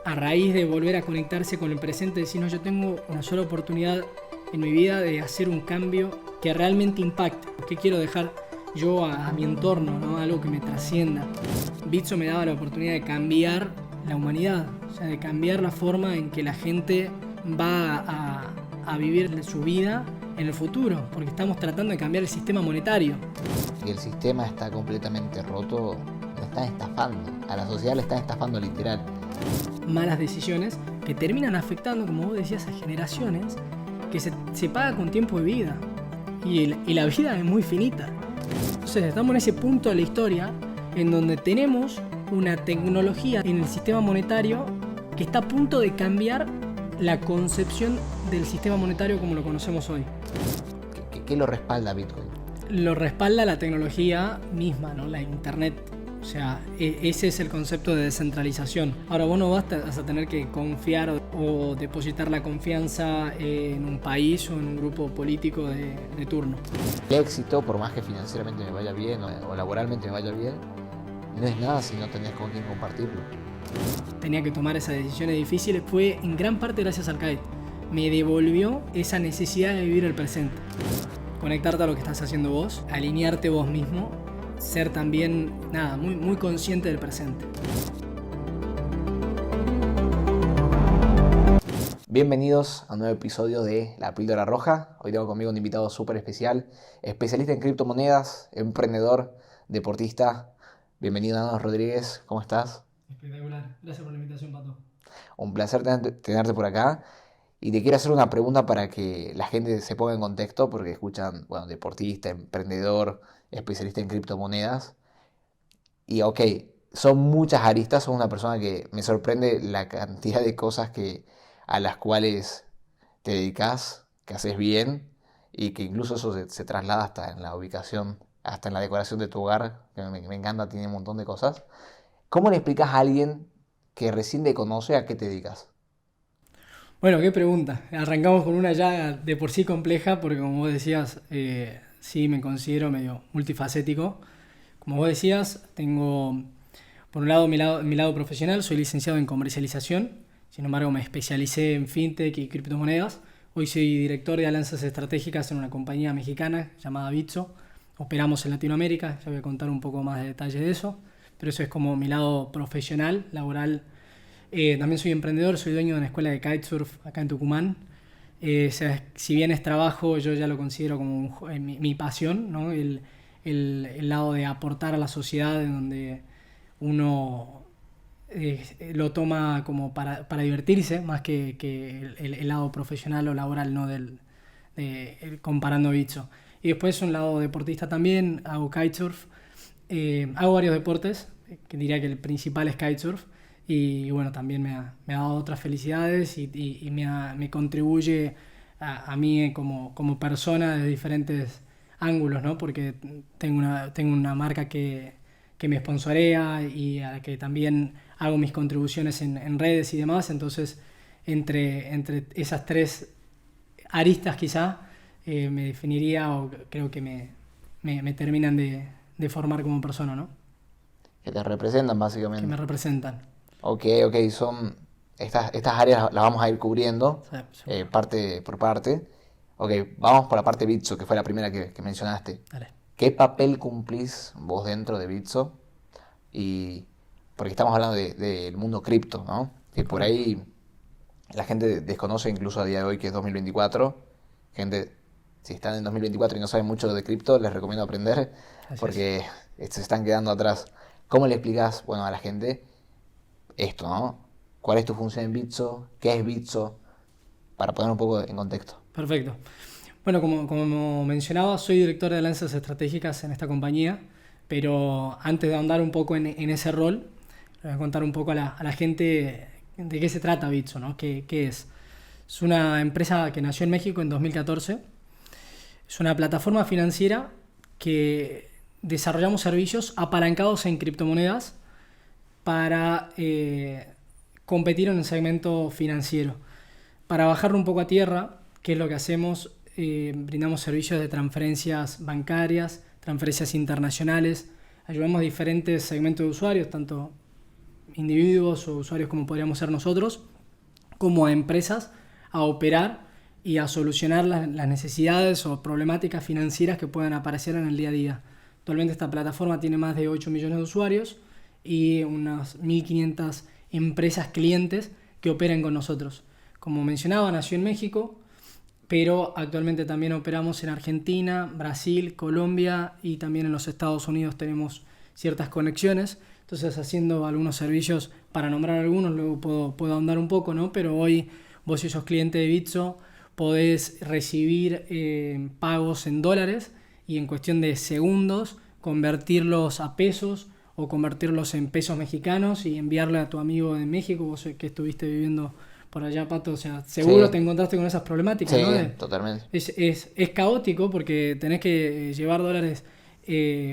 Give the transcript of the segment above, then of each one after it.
a raíz de volver a conectarse con el presente, decir, no, yo tengo una sola oportunidad en mi vida de hacer un cambio que realmente impacte. ¿Qué quiero dejar yo a mi entorno, ¿no? Algo que me trascienda. Bitso me daba la oportunidad de cambiar la humanidad, o sea, de cambiar la forma en que la gente va a vivir su vida en el futuro, porque estamos tratando de cambiar el sistema monetario. Si el sistema está completamente roto, le están estafando. A la sociedad le están estafando literal. Malas decisiones que terminan afectando, como vos decías, a generaciones que se paga con tiempo de vida. Y la vida es muy finita. Entonces estamos en ese punto de la historia en donde tenemos una tecnología en el sistema monetario que está a punto de cambiar la concepción del sistema monetario como lo conocemos hoy. ¿Qué lo respalda Bitcoin? Lo respalda la tecnología misma, ¿no? La internet. O sea, ese es el concepto de descentralización. Ahora vos no vas a tener que confiar o depositar la confianza en un país o en un grupo político de turno. El éxito, por más que financieramente me vaya bien o laboralmente me vaya bien, no es nada si no tenés con quién compartirlo. Tenía que tomar esas decisiones difíciles, fue en gran parte gracias al kite. Me devolvió esa necesidad de vivir el presente. Conectarte a lo que estás haciendo vos, alinearte vos mismo, ser también, muy, muy consciente del presente. Bienvenidos a un nuevo episodio de La Píldora Roja. Hoy tengo conmigo un invitado súper especial, especialista en criptomonedas, emprendedor, deportista. Bienvenido, Ana Rodríguez, ¿cómo estás? Espectacular, gracias por la invitación, Pato. Un placer tenerte por acá. Y te quiero hacer una pregunta para que la gente se ponga en contexto, porque escuchan, deportista, emprendedor, especialista en criptomonedas. Y ok, son muchas aristas, son una persona que me sorprende la cantidad de cosas a las cuales te dedicas, que haces bien, y que incluso eso se traslada hasta en la ubicación, hasta en la decoración de tu hogar, que me encanta, tiene un montón de cosas. ¿Cómo le explicas a alguien que recién te conoce a qué te dedicas? Bueno, qué pregunta. Arrancamos con una ya de por sí compleja, porque como vos decías, sí me considero medio multifacético. Como vos decías, tengo por un lado mi lado profesional, soy licenciado en comercialización, sin embargo me especialicé en fintech y criptomonedas. Hoy soy director de alianzas estratégicas en una compañía mexicana llamada Bitso. Operamos en Latinoamérica, ya voy a contar un poco más de detalle de eso, pero eso es como mi lado profesional, laboral. También soy emprendedor, soy dueño de una escuela de kitesurf acá en Tucumán. Si bien es trabajo, yo ya lo considero como mi pasión, ¿no? El lado de aportar a la sociedad, en donde uno lo toma como para divertirse, más que el lado profesional o laboral, ¿no? Comparando Bitso. Y después un lado deportista también, hago kitesurf, hago varios deportes, que diría que el principal es kitesurf. Y bueno, también me ha dado otras felicidades y me contribuye a mí como persona de diferentes ángulos, ¿no? Porque tengo una marca que me sponsorea y a la que también hago mis contribuciones en redes y demás. Entonces, entre esas tres aristas quizá, me definiría, o creo que me terminan de formar como persona, ¿no? Que te representan básicamente. Que me representan. Ok, son estas áreas las vamos a ir cubriendo, Sí. parte por parte. Ok, vamos por la parte Bitso, que fue la primera que mencionaste. Dale. ¿Qué papel cumplís vos dentro de Bitso? Porque estamos hablando del mundo cripto, ¿no? Que por ahí la gente desconoce incluso a día de hoy que es 2024. Gente, si están en 2024 y no saben mucho de cripto, les recomiendo aprender porque se están quedando atrás. ¿Cómo le explicás, a la gente esto, ¿no? ¿Cuál es tu función en Bitso? ¿Qué es Bitso? Para poner un poco en contexto. Perfecto. Bueno, como mencionaba, soy director de alianzas estratégicas en esta compañía, pero antes de ahondar un poco en ese rol, le voy a contar un poco a la gente de qué se trata Bitso, ¿no? ¿Qué es? Es una empresa que nació en México en 2014. Es una plataforma financiera que desarrollamos servicios apalancados en criptomonedas para competir en el segmento financiero. Para bajarlo un poco a tierra, ¿qué es lo que hacemos? Brindamos servicios de transferencias bancarias, transferencias internacionales, ayudamos a diferentes segmentos de usuarios, tanto individuos o usuarios como podríamos ser nosotros, como a empresas a operar y a solucionar las necesidades o problemáticas financieras que puedan aparecer en el día a día. Actualmente esta plataforma tiene más de 8 millones de usuarios y unas 1.500 empresas clientes que operan con nosotros. Como mencionaba, nació en México, pero actualmente también operamos en Argentina, Brasil, Colombia y también en los Estados Unidos tenemos ciertas conexiones. Entonces, haciendo algunos servicios, para nombrar algunos, luego puedo ahondar un poco, ¿no? Pero hoy vos, si sos cliente de Bitso, podés recibir pagos en dólares y en cuestión de segundos convertirlos a pesos o convertirlos en pesos mexicanos y enviarle a tu amigo de México, vos que estuviste viviendo por allá, Pato, o sea, seguro Sí, te encontraste con esas problemáticas, sí, ¿no? totalmente. Es caótico porque tenés que llevar dólares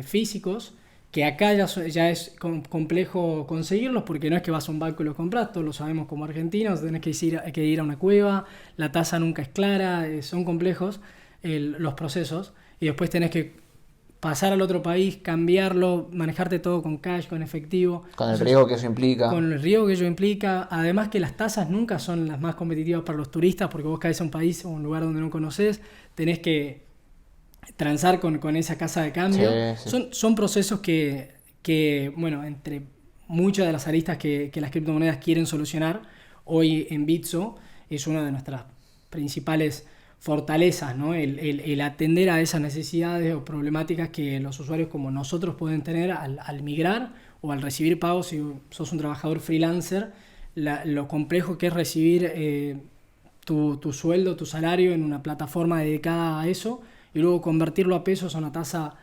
físicos, que acá ya es complejo conseguirlos porque no es que vas a un banco y los compras, todos lo sabemos como argentinos, tenés que ir a una cueva, la tasa nunca es clara, son complejos los procesos y después tenés que pasar al otro país, cambiarlo, manejarte todo con cash, con efectivo. Con el Entonces, riesgo que eso implica. con el riesgo que ello implica, además que las tasas nunca son las más competitivas para los turistas, porque vos caes a un país o un lugar donde no conoces, tenés que transar con esa casa de cambio. Sí, sí. Son procesos bueno, entre muchas de las aristas que las criptomonedas quieren solucionar, hoy en Bitso es una de nuestras principales fortalezas, ¿no? El atender a esas necesidades o problemáticas que los usuarios como nosotros pueden tener al migrar o al recibir pagos si sos un trabajador freelancer, lo complejo que es recibir tu sueldo, tu salario en una plataforma dedicada a eso y luego convertirlo a pesos a una tasa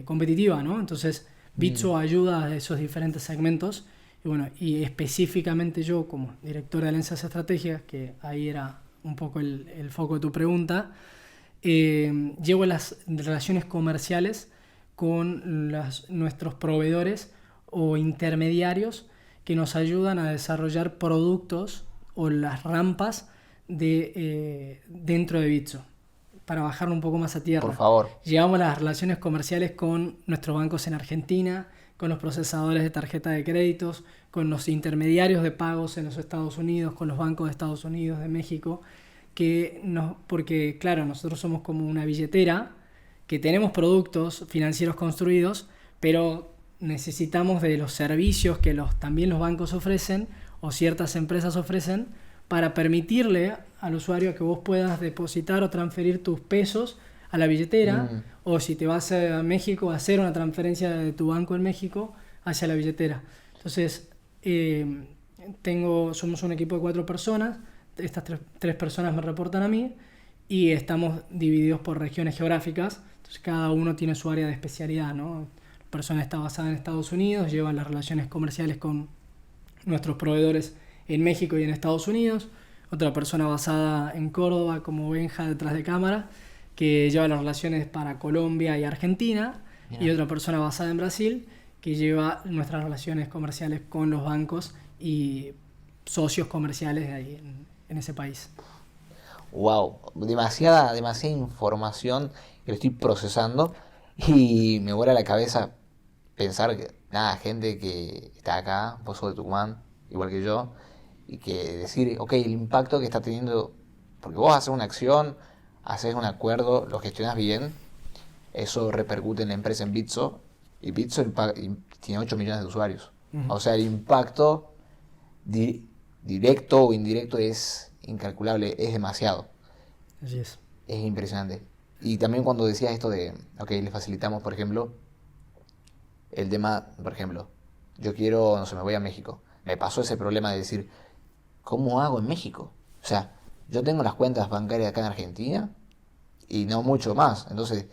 competitiva, ¿no? Entonces, Bitso ayuda a esos diferentes segmentos y bueno, y específicamente yo como director de alianzas estratégicas, que ahí era un poco el foco de tu pregunta, llevo las relaciones comerciales con nuestros proveedores o intermediarios que nos ayudan a desarrollar productos o las rampas dentro de Bitso. Para bajarlo un poco más a tierra. Por favor. Llevamos las relaciones comerciales con nuestros bancos en Argentina, con los procesadores de tarjeta de créditos, con los intermediarios de pagos en los Estados Unidos, con los bancos de Estados Unidos, de México, porque claro, nosotros somos como una billetera que tenemos productos financieros construidos, pero necesitamos de los servicios que también los bancos ofrecen o ciertas empresas ofrecen para permitirle al usuario que vos puedas depositar o transferir tus pesos a la billetera o si te vas a México a hacer una transferencia de tu banco en México hacia la billetera. Entonces, somos un equipo de 4 personas, estas tres personas me reportan a mí y estamos divididos por regiones geográficas, entonces cada uno tiene su área de especialidad, ¿no? La persona está basada en Estados Unidos, lleva las relaciones comerciales con nuestros proveedores en México y en Estados Unidos, otra persona basada en Córdoba como Benja detrás de cámara, que lleva las relaciones para Colombia y Argentina, y otra persona basada en Brasil, que lleva nuestras relaciones comerciales con los bancos y socios comerciales de ahí en ese país. Wow, demasiada información que lo estoy procesando y me vuela la cabeza pensar que, nada, gente que está acá, vos sos de Tucumán, igual que yo, y que decir, ok, el impacto que está teniendo, porque vos haces una acción, haces un acuerdo, lo gestionas bien, eso repercute en la empresa en Bitso, y Bitso tiene 8 millones de usuarios. O sea, el impacto directo o indirecto es incalculable, es demasiado. Así es. Es impresionante. Y también cuando decías esto de, ok, le facilitamos, por ejemplo, el tema, por ejemplo, yo quiero, no sé, me voy a México. Me pasó ese problema de decir, ¿cómo hago en México? O sea, yo tengo las cuentas bancarias acá en Argentina y no mucho más. Entonces,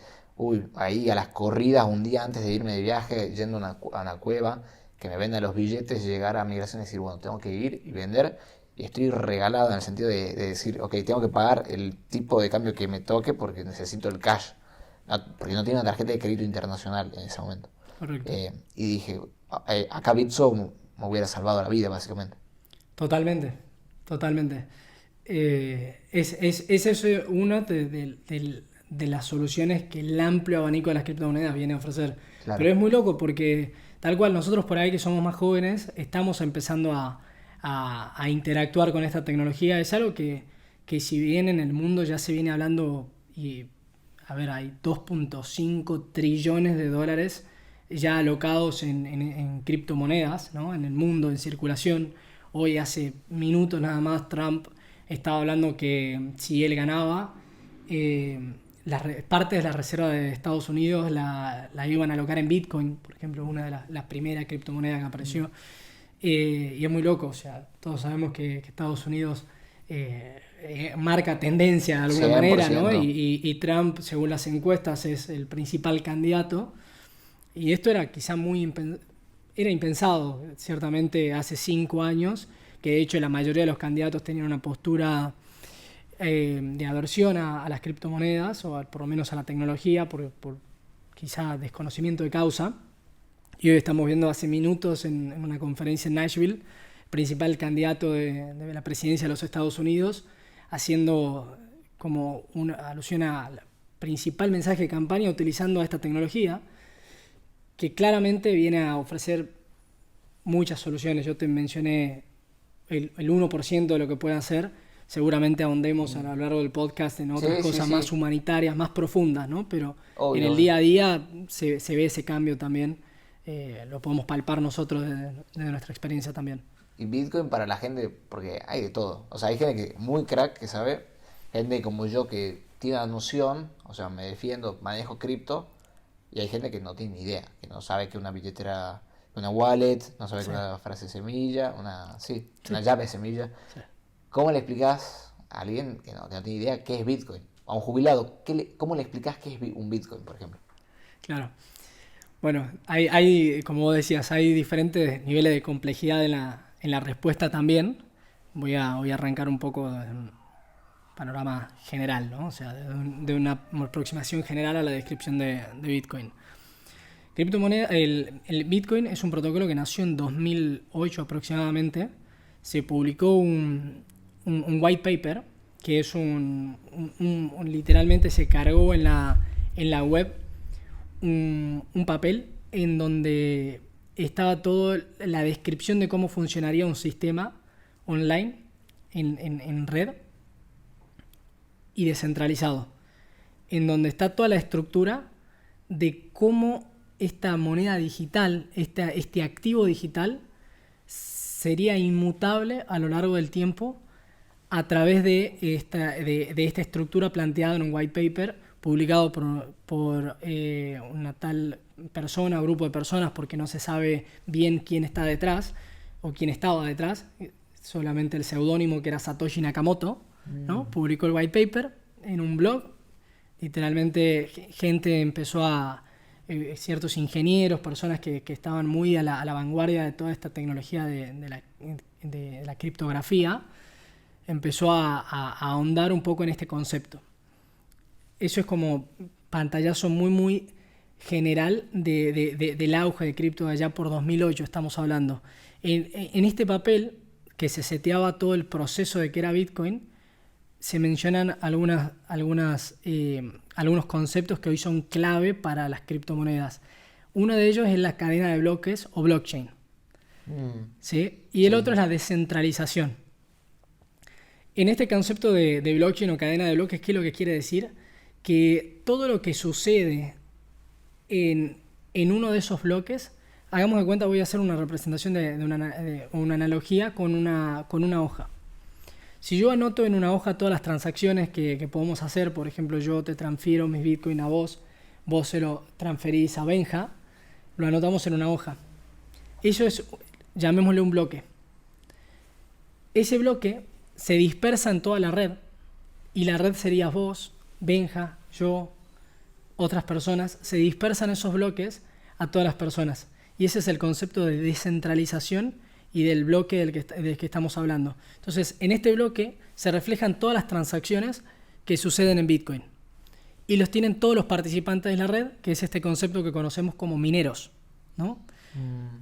ahí a las corridas, un día antes de irme de viaje, yendo a una cueva, que me vendan los billetes, llegar a migración y decir, bueno, tengo que ir y vender. Y estoy regalado en el sentido de decir, ok, tengo que pagar el tipo de cambio que me toque porque necesito el cash. Porque no tengo una tarjeta de crédito internacional en ese momento. Correcto. Y dije, acá Bitso me hubiera salvado la vida, básicamente. Totalmente, totalmente. Es eso una de las soluciones que el amplio abanico de las criptomonedas viene a ofrecer. Claro. Pero es muy loco porque Tal cual, nosotros por ahí que somos más jóvenes, estamos empezando a interactuar con esta tecnología. Es algo que si bien en el mundo ya se viene hablando, y a ver, hay 2.5 trillones de dólares ya alocados en criptomonedas, ¿no? En el mundo, en circulación. Hoy hace minutos nada más Trump estaba hablando que si él ganaba, parte de la reserva de Estados Unidos la iban a alocar en Bitcoin, por ejemplo, una de las primeras criptomonedas que apareció. Y es muy loco, o sea, todos sabemos que Estados Unidos marca tendencia de alguna manera, ¿no? Y Trump, según las encuestas, es el principal candidato. Y esto era quizá era impensado, ciertamente, hace 5 años, que de hecho la mayoría de los candidatos tenían una postura de aversión a las criptomonedas, o por lo menos a la tecnología, por quizá desconocimiento de causa. Y hoy estamos viendo hace minutos en una conferencia en Nashville, el principal candidato de la presidencia de los Estados Unidos, haciendo como una alusión al principal mensaje de campaña utilizando esta tecnología, que claramente viene a ofrecer muchas soluciones. Yo te mencioné el 1% de lo que puede hacer. Seguramente ahondemos a lo largo del podcast en otras cosas más humanitarias, más profundas, ¿no? Pero en el día a día se ve ese cambio también. Lo podemos palpar nosotros desde nuestra experiencia también. Y Bitcoin para la gente, porque hay de todo. O sea, hay gente que muy crack que sabe, gente como yo que tiene una noción, o sea, me defiendo, manejo cripto, y hay gente que no tiene ni idea, que no sabe que una billetera, una wallet, no sabe que una frase semilla, una llave semilla. Sí. ¿Cómo le explicás a alguien que no tiene idea qué es Bitcoin? A un jubilado, ¿cómo le explicás qué es un Bitcoin, por ejemplo? Claro. Bueno, hay, como vos decías, hay diferentes niveles de complejidad en la respuesta también. Voy a arrancar un poco de un panorama general, ¿no? O sea, de una aproximación general a la descripción de Bitcoin. Criptomoneda, el Bitcoin es un protocolo que nació en 2008 aproximadamente. Se publicó un white paper, que es literalmente se cargó en la web un papel en donde estaba toda la descripción de cómo funcionaría un sistema online en red y descentralizado, en donde está toda la estructura de cómo esta moneda digital, este activo digital, sería inmutable a lo largo del tiempo a través de esta estructura planteada en un white paper publicado por una tal persona, grupo de personas, porque no se sabe bien quién está detrás o quién estaba detrás. Solamente el seudónimo, que era Satoshi Nakamoto, ¿no? Publicó el white paper en un blog. Literalmente gente empezó ciertos ingenieros, personas que estaban muy a la vanguardia de toda esta tecnología de la criptografía, empezó a ahondar un poco en este concepto. Eso es como pantallazo muy, muy general del auge de cripto allá por 2008, estamos hablando. En este papel, que se seteaba todo el proceso de que era Bitcoin, se mencionan algunos conceptos que hoy son clave para las criptomonedas. Uno de ellos es la cadena de bloques o blockchain. ¿Sí? Y el otro es la descentralización. En este concepto de blockchain o cadena de bloques, ¿qué es lo que quiere decir? Que todo lo que sucede en uno de esos bloques, hagamos de cuenta, voy a hacer una representación de una analogía con una hoja. Si yo anoto en una hoja todas las transacciones que podemos hacer, por ejemplo, yo te transfiero mis Bitcoin a vos se lo transferís a Benja, lo anotamos en una hoja. Eso es, llamémosle un bloque. Ese bloque se dispersa en toda la red, y la red sería vos, Benja, yo, otras personas. Se dispersan esos bloques a todas las personas. Y ese es el concepto de descentralización y del bloque del que estamos hablando. Entonces, en este bloque se reflejan todas las transacciones que suceden en Bitcoin. Y los tienen todos los participantes de la red, que es este concepto que conocemos como mineros, ¿no?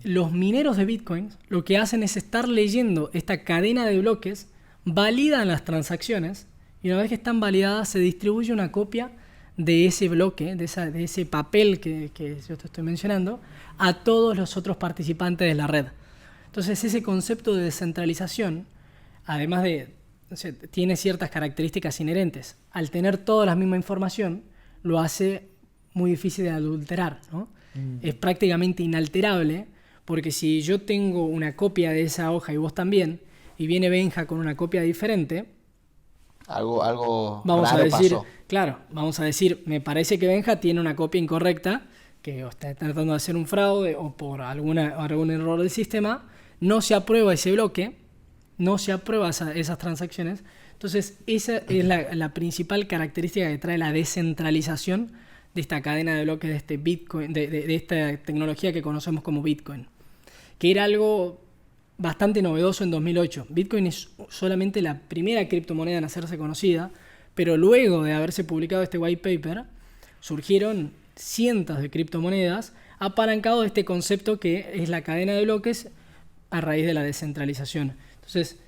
Los mineros de Bitcoin lo que hacen es estar leyendo esta cadena de bloques, validan las transacciones, y una vez que están validadas se distribuye una copia de ese bloque, de ese papel que yo te estoy mencionando, a todos los otros participantes de la red. Entonces ese concepto de descentralización, además de, o sea, tiene ciertas características inherentes. Al tener toda la misma información, lo hace muy difícil de adulterar, ¿no? Es prácticamente inalterable, porque si yo tengo una copia de esa hoja y vos también, y viene Benja con una copia diferente, Algo vamos a raro decir, pasó. claro, vamos a decir, me parece que Benja tiene una copia incorrecta, que está tratando de hacer un fraude o por algún error del sistema, no se aprueba ese bloque, no se aprueba esas transacciones. Entonces, esa es la principal característica que trae la descentralización de esta cadena de bloques, de este Bitcoin, de esta tecnología que conocemos como Bitcoin, que era algo bastante novedoso en 2008. Bitcoin es solamente la primera criptomoneda en hacerse conocida, pero luego de haberse publicado este white paper, surgieron cientos de criptomonedas apalancados de este concepto que es la cadena de bloques a raíz de la descentralización. Entonces,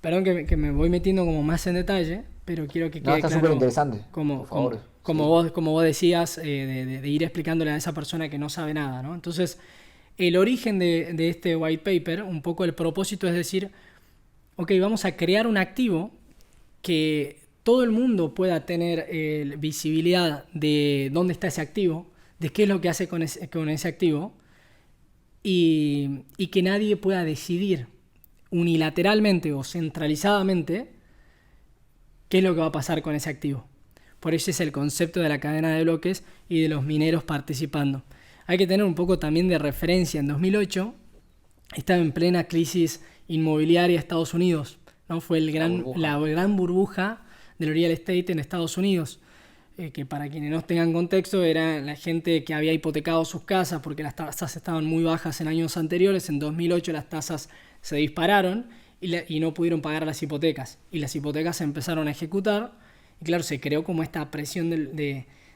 perdón que me voy metiendo como más en detalle, pero quiero que No, quede está claro súper interesante. como, Por favor. como, Sí. como vos decías, de ir explicándole a esa persona que no sabe nada, ¿no? Entonces, el origen de este white paper, un poco el propósito es decir, ok, vamos a crear un activo que todo el mundo pueda tener visibilidad de dónde está ese activo, de qué es lo que hace con ese activo, y que nadie pueda decidir unilateralmente o centralizadamente qué es lo que va a pasar con ese activo. Por eso es el concepto de la cadena de bloques y de los mineros participando. Hay que tener un poco también de referencia. En 2008 estaba en plena crisis inmobiliaria Estados Unidos, ¿no? Fue la gran burbuja del real estate en Estados Unidos, que para quienes no tengan contexto era la gente que había hipotecado sus casas porque las tasas estaban muy bajas en años anteriores. En 2008 las tasas se dispararon y no pudieron pagar las hipotecas, y las hipotecas se empezaron a ejecutar, y claro, se creó como esta presión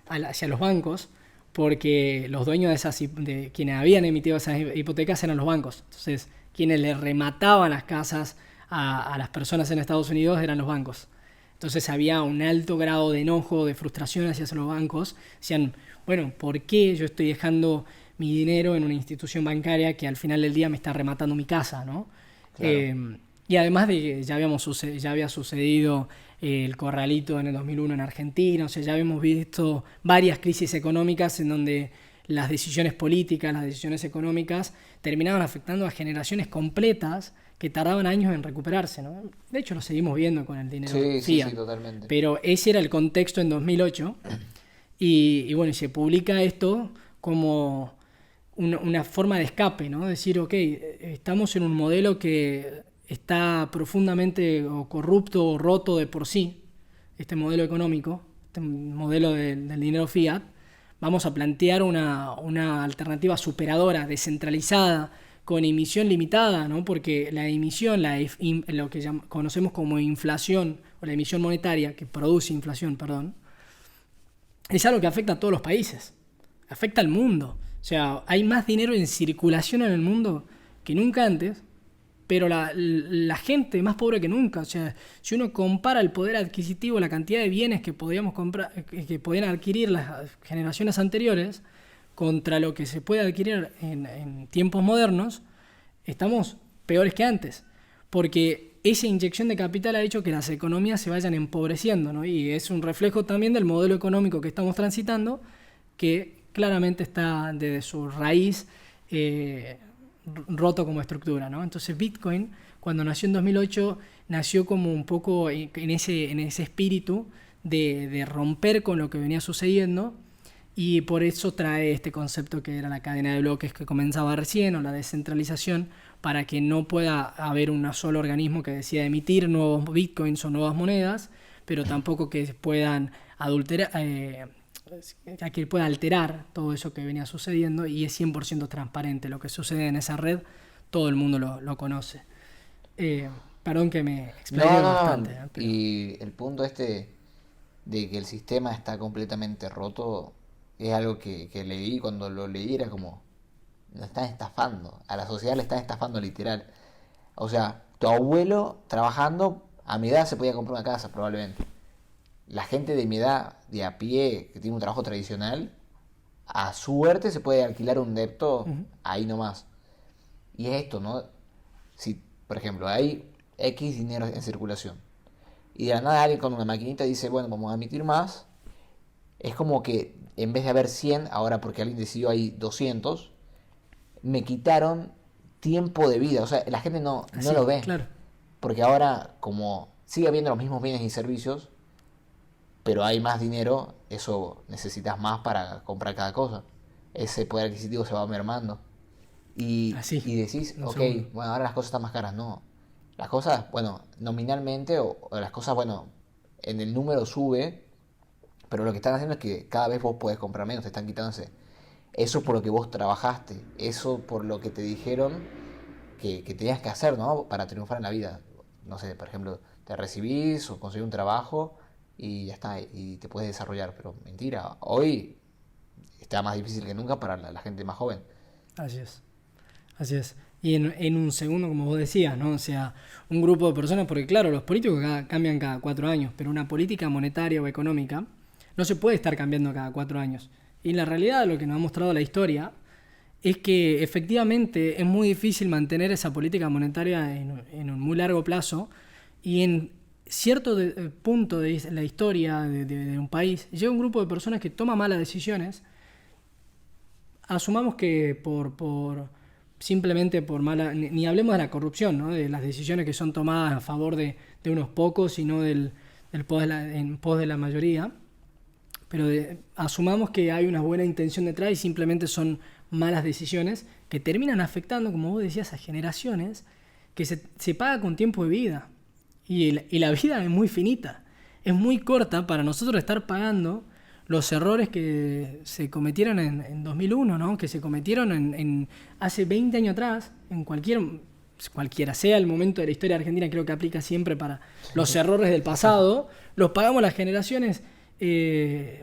hacia los bancos, porque los dueños de quienes habían emitido esas hipotecas eran los bancos. Entonces, quienes le remataban las casas a las personas en Estados Unidos eran los bancos. Entonces había un alto grado de enojo, de frustración hacia los bancos. Decían, bueno, ¿por qué yo estoy dejando mi dinero en una institución bancaria que al final del día me está rematando mi casa, ¿no? Claro. Y además de que ya había sucedido el corralito en el 2001 en Argentina, o sea, ya habíamos visto varias crisis económicas en donde las decisiones políticas, las decisiones económicas terminaban afectando a generaciones completas que tardaban años en recuperarse, ¿no? De hecho, lo seguimos viendo con el dinero Sí, sí, fiat. sí, totalmente. Pero ese era el contexto en 2008. Y bueno, se publica esto como una forma de escape, ¿no? Decir, ok, estamos en un modelo que está profundamente corrupto o roto de por sí, este modelo económico, este modelo del dinero fiat. Vamos a plantear una alternativa superadora, descentralizada, con emisión limitada, ¿no? Porque la emisión, lo que conocemos como inflación, o la emisión monetaria, que produce inflación, perdón, es algo que afecta a todos los países, afecta al mundo. O sea, hay más dinero en circulación en el mundo que nunca antes, pero la gente más pobre que nunca. O sea, si uno compara el poder adquisitivo, la cantidad de bienes que podíamos comprar, que podían adquirir las generaciones anteriores, contra lo que se puede adquirir en tiempos modernos, estamos peores que antes. Porque esa inyección de capital ha hecho que las economías se vayan empobreciendo, ¿no? Y es un reflejo también del modelo económico que estamos transitando, que claramente está desde su raíz roto como estructura, ¿no? Entonces Bitcoin, cuando nació en 2008, nació como un poco en ese espíritu de romper con lo que venía sucediendo, y por eso trae este concepto que era la cadena de bloques que comenzaba recién, o la descentralización, para que no pueda haber un solo organismo que decida emitir nuevos bitcoins o nuevas monedas, pero tampoco que puedan adulterar, que pueda alterar todo eso que venía sucediendo, y es 100% transparente lo que sucede en esa red, todo el mundo lo conoce. Perdón que me explayé No, no, bastante, no. pero Y el punto este de que el sistema está completamente roto es algo que leí. Cuando lo leí era como, nos están estafando, a la sociedad le están estafando literal. O sea, tu abuelo trabajando a mi edad se podía comprar una casa probablemente. la gente de mi edad, de a pie, que tiene un trabajo tradicional, a suerte se puede alquilar un depto Ujú. ahí nomás. Y es esto, ¿no? Si, por ejemplo, hay X dinero en circulación y de la nada alguien con una maquinita dice, bueno, vamos a emitir más, es como que en vez de haber 100 ahora porque alguien decidió hay 200 me quitaron tiempo de vida. O sea, la gente no lo Así, ve. claro. Porque ahora, como sigue habiendo los mismos bienes y servicios, pero hay más dinero, eso necesitas más para comprar cada cosa. Ese poder adquisitivo se va mermando. Así, Y decís, en un ok, segundo. bueno, ahora las cosas están más caras. No. Las cosas, bueno, nominalmente o las cosas, bueno, en el número sube, pero lo que están haciendo es que cada vez vos podés comprar menos, te están quitándose. Eso por lo que vos trabajaste, eso por lo que te dijeron que tenías que hacer, ¿no? Para triunfar en la vida. No sé, por ejemplo, te recibís o conseguís un trabajo y ya está, y te puedes desarrollar. Pero mentira, hoy está más difícil que nunca para la gente más joven. Así es. Así es. Y en un segundo, como vos decías, ¿no? O sea, un grupo de personas, porque claro, los políticos cambian cada 4 años, pero una política monetaria o económica no se puede estar cambiando cada 4 años. Y en la realidad, lo que nos ha mostrado la historia es que efectivamente es muy difícil mantener esa política monetaria en un muy largo plazo y en cierto punto de la historia de un país llega un grupo de personas que toma malas decisiones. Asumamos que simplemente por mala, ni hablemos de la corrupción, ¿no? De las decisiones que son tomadas a favor de unos pocos y no en pos de la mayoría, pero asumamos que hay una buena intención detrás y simplemente son malas decisiones que terminan afectando, como vos decías, a generaciones que se paga con tiempo de vida. Y la vida es muy finita, es muy corta para nosotros estar pagando los errores que se cometieron en 2001, ¿no? Que se cometieron hace 20 años atrás, cualquiera sea el momento de la historia argentina, creo que aplica siempre para los errores del pasado, los pagamos las generaciones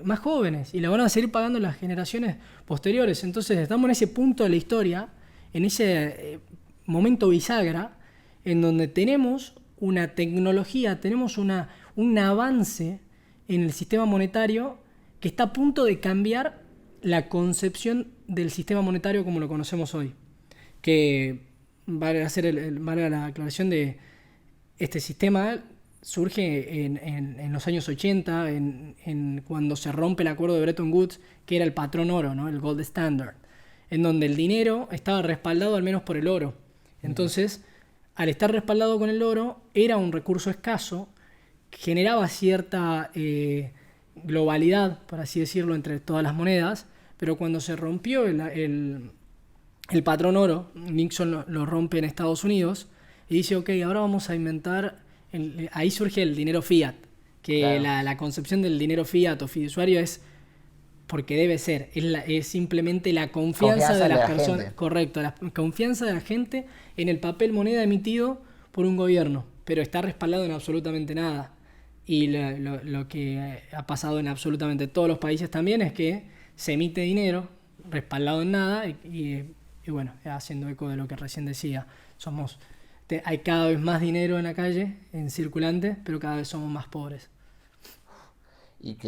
más jóvenes y la van a seguir pagando las generaciones posteriores. Entonces estamos en ese punto de la historia, en ese momento bisagra, en donde tenemos una tecnología, tenemos un avance en el sistema monetario que está a punto de cambiar la concepción del sistema monetario como lo conocemos hoy. Que vale la aclaración de este sistema surge en los años 80, cuando se rompe el acuerdo de Bretton Woods, que era el patrón oro, ¿no? El gold standard, en donde el dinero estaba respaldado al menos por el oro. Entonces, al estar respaldado con el oro, era un recurso escaso, generaba cierta globalidad, por así decirlo, entre todas las monedas, pero cuando se rompió el patrón oro, Nixon lo rompe en Estados Unidos y dice, ok, ahora vamos a inventar, ahí surge el dinero fiat, que Claro. la concepción del dinero fiat o fiduciario es porque debe ser, es simplemente la confianza Confianza de de las la personas, gente. correcto, la confianza de la gente en el papel moneda emitido por un gobierno, pero está respaldado en absolutamente nada. Y lo que ha pasado en absolutamente todos los países también es que se emite dinero respaldado en nada y bueno, haciendo eco de lo que recién decía, hay cada vez más dinero en la calle, en circulante, pero cada vez somos más pobres. Y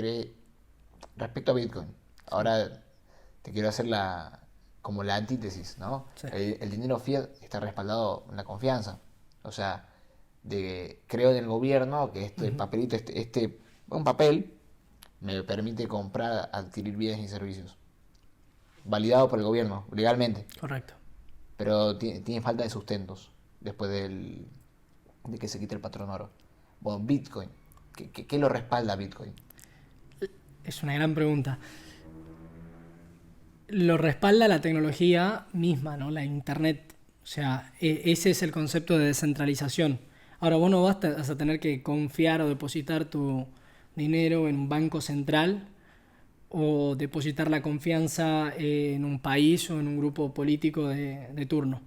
respecto a Bitcoin, Sí, ahora te quiero hacer como la antítesis, ¿no? sí. El dinero fiat está respaldado en la confianza. O sea, creo en el gobierno que este Ujú. papelito, un papel, me permite comprar, adquirir bienes y servicios. Validado por el gobierno, legalmente. Correcto. Pero tiene falta de sustentos después de que se quite el patrón oro. Bueno, Bitcoin. ¿Qué lo respalda Bitcoin? Es una gran pregunta. Lo respalda la tecnología misma, ¿no? La internet. O sea, ese es el concepto de descentralización. Ahora vos no vas a tener que confiar o depositar tu dinero en un banco central o depositar la confianza en un país o en un grupo político de turno.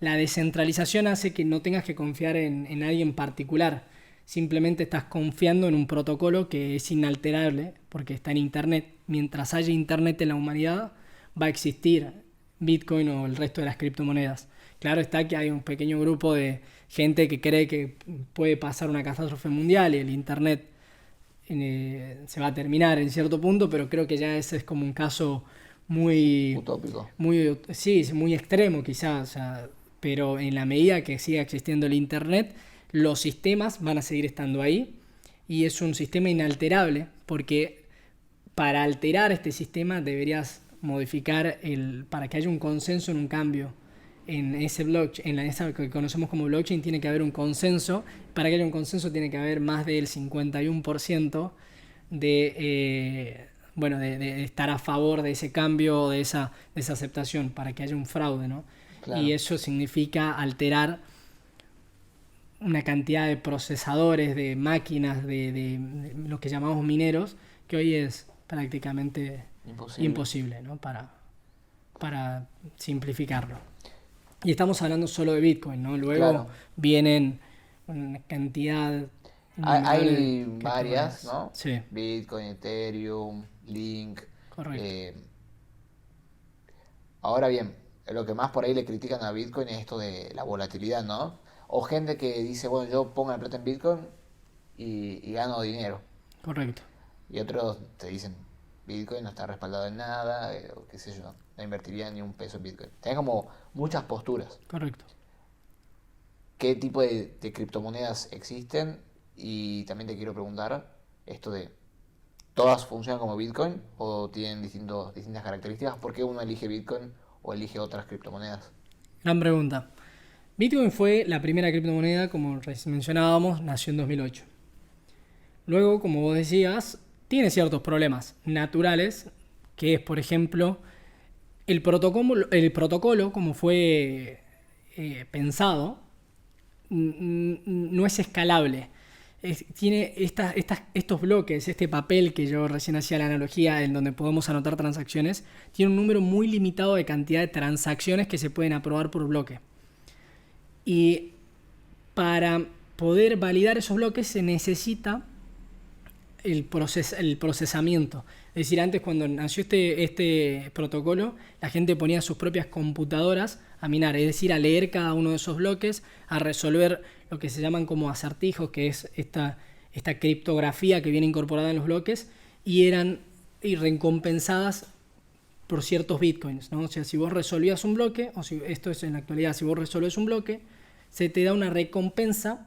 La descentralización hace que no tengas que confiar en nadie en particular. Simplemente estás confiando en un protocolo que es inalterable porque está en Internet. Mientras haya Internet en la humanidad, va a existir Bitcoin o el resto de las criptomonedas. Claro está que hay un pequeño grupo de gente que cree que puede pasar una catástrofe mundial y el Internet se va a terminar en cierto punto, pero creo que ya ese es como un caso muy, Utópico. sí, es muy extremo quizás, o sea, pero en la medida que siga existiendo el Internet, los sistemas van a seguir estando ahí y es un sistema inalterable porque para alterar este sistema deberías modificar para que haya un consenso en un cambio en ese blockchain, en esa que conocemos como blockchain, tiene que haber un consenso. Para que haya un consenso tiene que haber más del 51% de estar a favor de ese cambio, de esa aceptación, para que haya un fraude, ¿no? Y Claro. eso significa alterar una cantidad de procesadores, de máquinas, de lo que llamamos mineros, que hoy es prácticamente Imposible. imposible, ¿no? Para simplificarlo. Y estamos hablando solo de Bitcoin, ¿no? Luego Claro. vienen una cantidad innumerable de Hay varias, criptomonedas. ¿no? Sí, Bitcoin, Ethereum, Link. correcto, eh, Ahora bien, lo que más por ahí le critican a Bitcoin es esto de la volatilidad, ¿no? O gente que dice, bueno, yo pongo la plata en Bitcoin y gano dinero. correcto, Y otros te dicen, Bitcoin no está respaldado en nada, o qué sé yo, no invertiría ni un peso en Bitcoin. Tenés como muchas posturas. correcto. ¿Qué tipo de criptomonedas existen? Y también te quiero preguntar esto de, ¿todas funcionan como Bitcoin o tienen distintas características? ¿Por qué uno elige Bitcoin o elige otras criptomonedas? Gran pregunta. Bitcoin fue la primera criptomoneda, como mencionábamos, nació en 2008. Luego, como vos decías, tiene ciertos problemas naturales, que es, por ejemplo, el protocolo como fue pensado, no es escalable. Tiene estos bloques, este papel que yo recién hacía la analogía, en donde podemos anotar transacciones, tiene un número muy limitado de cantidad de transacciones que se pueden aprobar por bloque. Y para poder validar esos bloques se necesita el procesamiento. Es decir, antes cuando nació este protocolo, la gente ponía sus propias computadoras a minar, es decir, a leer cada uno de esos bloques, a resolver lo que se llaman como acertijos, que es esta criptografía que viene incorporada en los bloques, y eran recompensadas por ciertos bitcoins, ¿no? O sea, si vos resolvías un bloque, o si esto es en la actualidad, si vos resolves un bloque, se te da una recompensa,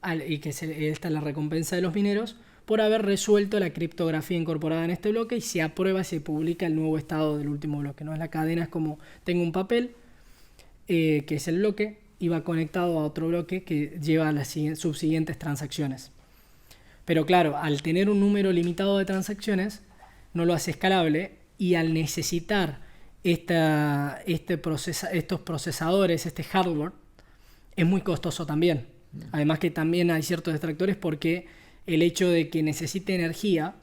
esta es la recompensa de los mineros, por haber resuelto la criptografía incorporada en este bloque y se aprueba y se publica el nuevo estado del último bloque, ¿no? La cadena es como, tengo un papel, que es el bloque, y va conectado a otro bloque que lleva a las subsiguientes transacciones. Pero claro, al tener un número limitado de transacciones, no lo hace escalable y al necesitar estos procesadores, este hardware, es muy costoso también. Además que también hay ciertos detractores porque el hecho de que necesite energía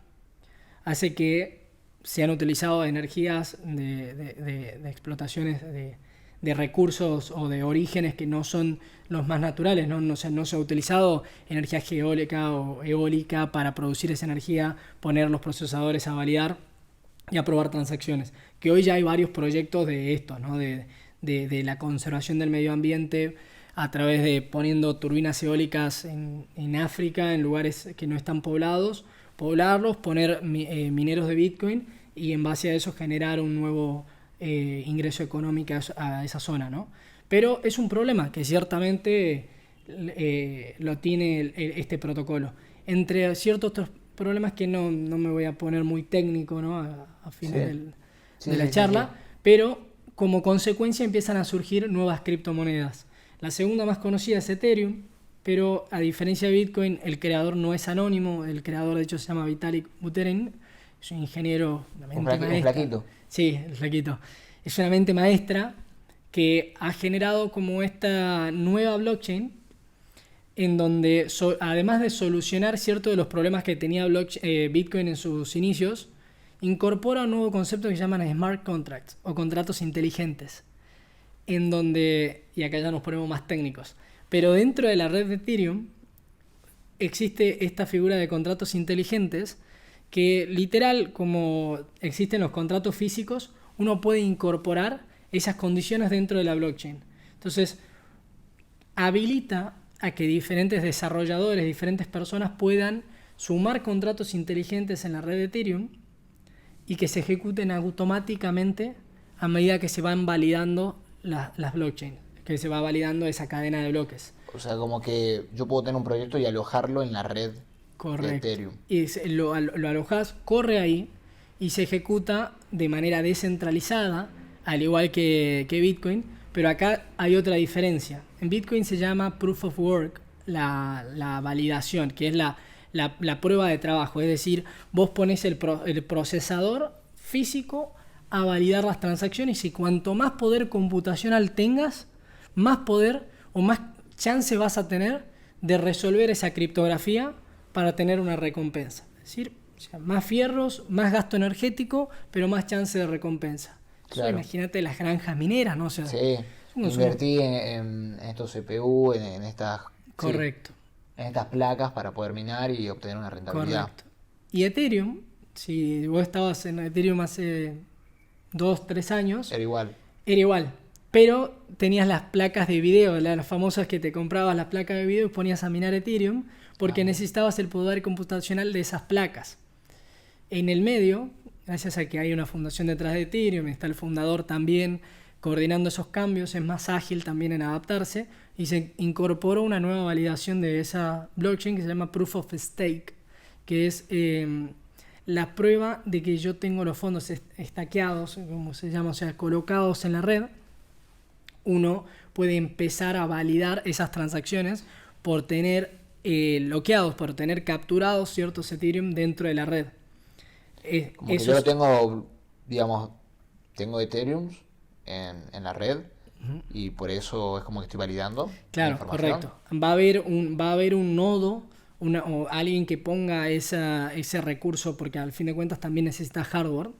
hace que sean utilizadas energías de explotaciones de recursos o de orígenes que no son los más naturales, ¿no? No se ha utilizado energía geólica o eólica para producir esa energía, poner los procesadores a validar y aprobar transacciones. Que hoy ya hay varios proyectos de esto, ¿no? De la conservación del medio ambiente a través de poniendo turbinas eólicas en África, en lugares que no están poblados, poblarlos, poner mineros de Bitcoin y en base a eso generar un nuevo ingreso económico a esa zona, ¿no? Pero es un problema que ciertamente lo tiene este protocolo. Entre ciertos otros problemas que no me voy a poner muy técnico, ¿no? a Sí, fines sí, de la sí, sí, sí. charla, pero como consecuencia empiezan a surgir nuevas criptomonedas. La segunda más conocida es Ethereum, pero a diferencia de Bitcoin, el creador no es anónimo, el creador de hecho se llama Vitalik Buterin, es un ingeniero, una mente Un maestra. flaquito. Sí, el flaquito. Es una mente maestra que ha generado como esta nueva blockchain en donde además de solucionar ciertos de los problemas que tenía Bitcoin en sus inicios, incorpora un nuevo concepto que se llaman smart contracts o contratos inteligentes, en donde, y acá ya nos ponemos más técnicos, pero dentro de la red de Ethereum existe esta figura de contratos inteligentes que literal, como existen los contratos físicos, uno puede incorporar esas condiciones dentro de la blockchain. Entonces, habilita a que diferentes desarrolladores, diferentes personas puedan sumar contratos inteligentes en la red de Ethereum y que se ejecuten automáticamente a medida que se van validando las blockchains, que se va validando esa cadena de bloques. O sea, como que yo puedo tener un proyecto y alojarlo en la red de Correcto. Ethereum. Y lo alojas, corre ahí y se ejecuta de manera descentralizada, al igual que Bitcoin, pero acá hay otra diferencia. En Bitcoin se llama Proof of Work, la validación, que es la prueba de trabajo. Es decir, vos pones el procesador físico a validar las transacciones y cuanto más poder computacional tengas, más poder o más chance vas a tener de resolver esa criptografía para tener una recompensa. Es decir, o sea, más fierros, más gasto energético, pero más chance de recompensa. Claro. Imagínate las granjas mineras, ¿no? O sea, Sí, invertí en estos CPU, en estas, correcto. Sí, en estas placas para poder minar y obtener una rentabilidad. Correcto. Y Ethereum, si vos estabas en Ethereum hace 2-3 años, Era igual. Era igual, pero tenías las placas de video, las famosas que te comprabas las placas de video y ponías a minar Ethereum porque necesitabas el poder computacional de esas placas. En el medio, gracias a que hay una fundación detrás de Ethereum, está el fundador también coordinando esos cambios, es más ágil también en adaptarse y se incorporó una nueva validación de esa blockchain que se llama Proof of Stake, que es la prueba de que yo tengo los fondos estaqueados, como se llama, o sea, colocados en la red. Uno puede empezar a validar esas transacciones por tener bloqueados, por tener capturados ciertos Ethereum dentro de la red. Como que yo lo tengo, digamos, tengo Ethereum en la red y por eso es como que estoy validando. Claro, correcto. Va a haber un nodo o alguien que ponga ese recurso, porque al fin de cuentas también necesita hardware,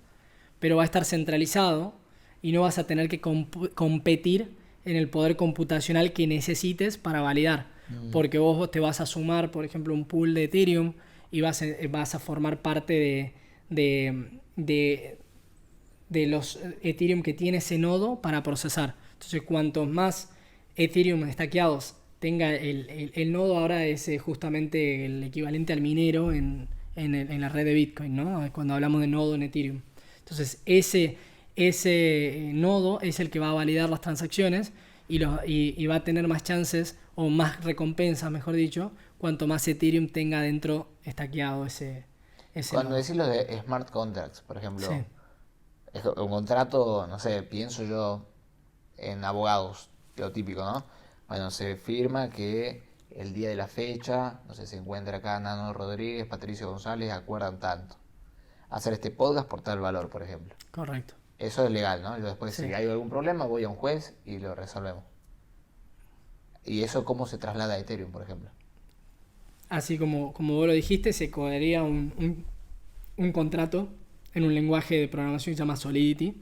pero va a estar centralizado y no vas a tener que competir en el poder computacional que necesites para validar. Porque vos te vas a sumar, por ejemplo, un pool de Ethereum y vas a formar parte de los Ethereum que tiene ese nodo para procesar. Entonces, cuantos más Ethereum estaqueados tenga el nodo, ahora es justamente el equivalente al minero en la red de Bitcoin, ¿no? Cuando hablamos de nodo en Ethereum. Entonces, ese nodo es el que va a validar las transacciones y va a tener más chances o más recompensas, mejor dicho, cuanto más Ethereum tenga dentro estaqueado ese Cuando nodo. decís lo de smart contracts, por ejemplo, Sí. es un contrato, no sé, pienso yo en abogados, lo típico, ¿no? Bueno, se firma que el día de la fecha, no sé, se encuentra acá Nano Rodríguez, Patricio González, acuerdan tanto. Hacer este podcast por tal valor, por ejemplo. Correcto. Eso es legal, ¿no? Yo después, Sí. si hay algún problema, voy a un juez y lo resolvemos. ¿Y eso cómo se traslada a Ethereum, por ejemplo? Así como vos lo dijiste, se codearía un contrato en un lenguaje de programación que se llama Solidity.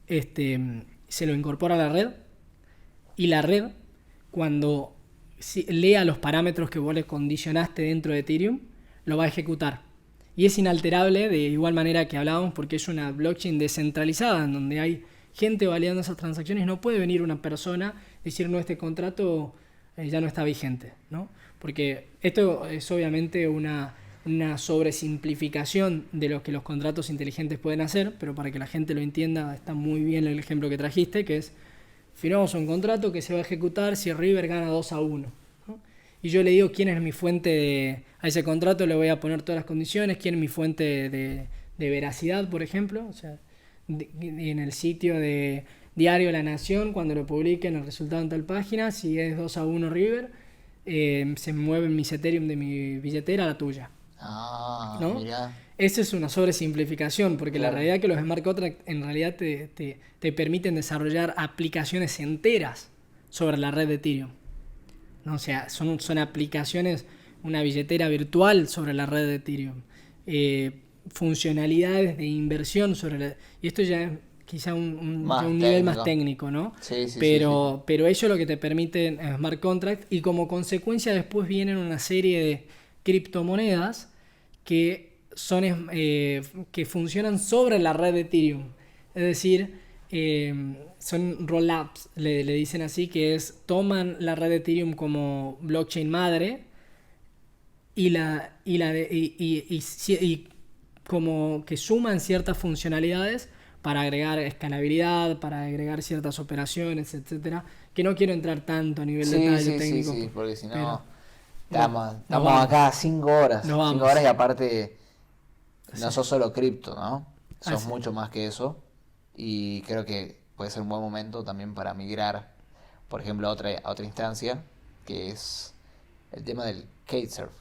Se lo incorpora a la red y la red, cuando lea los parámetros que vos le condicionaste dentro de Ethereum, lo va a ejecutar. Y es inalterable de igual manera que hablábamos, porque es una blockchain descentralizada en donde hay gente validando esas transacciones. No puede venir una persona y decir, no, este contrato ya no está vigente, ¿no? Porque esto es obviamente una sobresimplificación de lo que los contratos inteligentes pueden hacer, pero para que la gente lo entienda está muy bien el ejemplo que trajiste, que es: firmamos un contrato que se va a ejecutar si River gana 2-1, ¿no? Y yo le digo quién es mi fuente a ese contrato, le voy a poner todas las condiciones, quién es mi fuente de veracidad, por ejemplo. O sea, en el sitio de Diario La Nación, cuando lo publiquen el resultado en tal página, si es 2-1 River, se mueven mis Ethereum de mi billetera a la tuya. Ah, ¿No? mirá. Esa es una sobresimplificación, porque Claro. la realidad es que los smart contracts en realidad te permiten desarrollar aplicaciones enteras sobre la red de Ethereum, ¿no? O sea, son aplicaciones, una billetera virtual sobre la red de Ethereum, funcionalidades de inversión y esto ya es quizá un nivel más técnico, ¿no? Sí, sí, pero ello lo que te permiten es smart contract, y como consecuencia después vienen una serie de criptomonedas que que funcionan sobre la red de Ethereum. Es decir, son rollups, le dicen así, que toman la red de Ethereum como blockchain madre y como que suman ciertas funcionalidades para agregar escalabilidad, para agregar ciertas operaciones, etcétera, que no quiero entrar tanto a nivel de Sí, detalle sí, sí, técnico, sí, porque si pero no, bueno, nos estamos vamos, acá 5 horas, nos 5 horas vamos. y aparte Sí. no sos solo cripto, ¿no? Sos Así. mucho más que eso y creo que puede ser un buen momento también para migrar, por ejemplo, a otra instancia, que es el tema del kitesurf.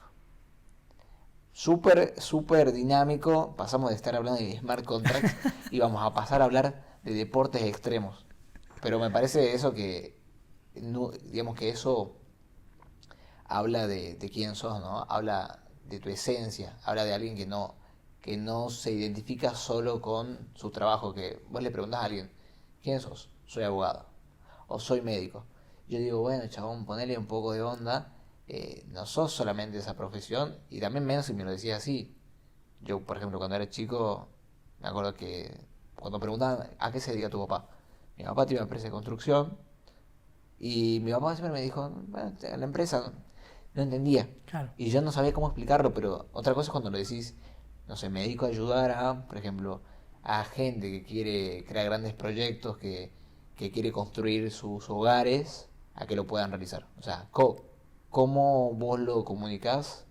Súper, súper dinámico, pasamos de estar hablando de smart contracts y vamos a pasar a hablar de deportes extremos. Pero me parece eso que, digamos que eso habla de quién sos, ¿no? Habla de tu esencia, habla de alguien que no se identifica solo con su trabajo, que vos le preguntás a alguien, ¿quién sos? Soy abogado o soy médico. Yo digo, bueno, chabón, ponele un poco de onda, no sos solamente esa profesión y también menos si me lo decías así. Yo, por ejemplo, cuando era chico, me acuerdo que cuando preguntaban a qué se dedica tu papá, mi papá tiene una empresa de construcción y mi papá siempre me dijo, bueno, la empresa no entendía. Claro. Y yo no sabía cómo explicarlo, pero otra cosa es cuando lo decís, no sé, me dedico a ayudar a, por ejemplo, a gente que quiere crear grandes proyectos, que quiere construir sus hogares, a que lo puedan realizar. O sea, cómo vos lo comunicás,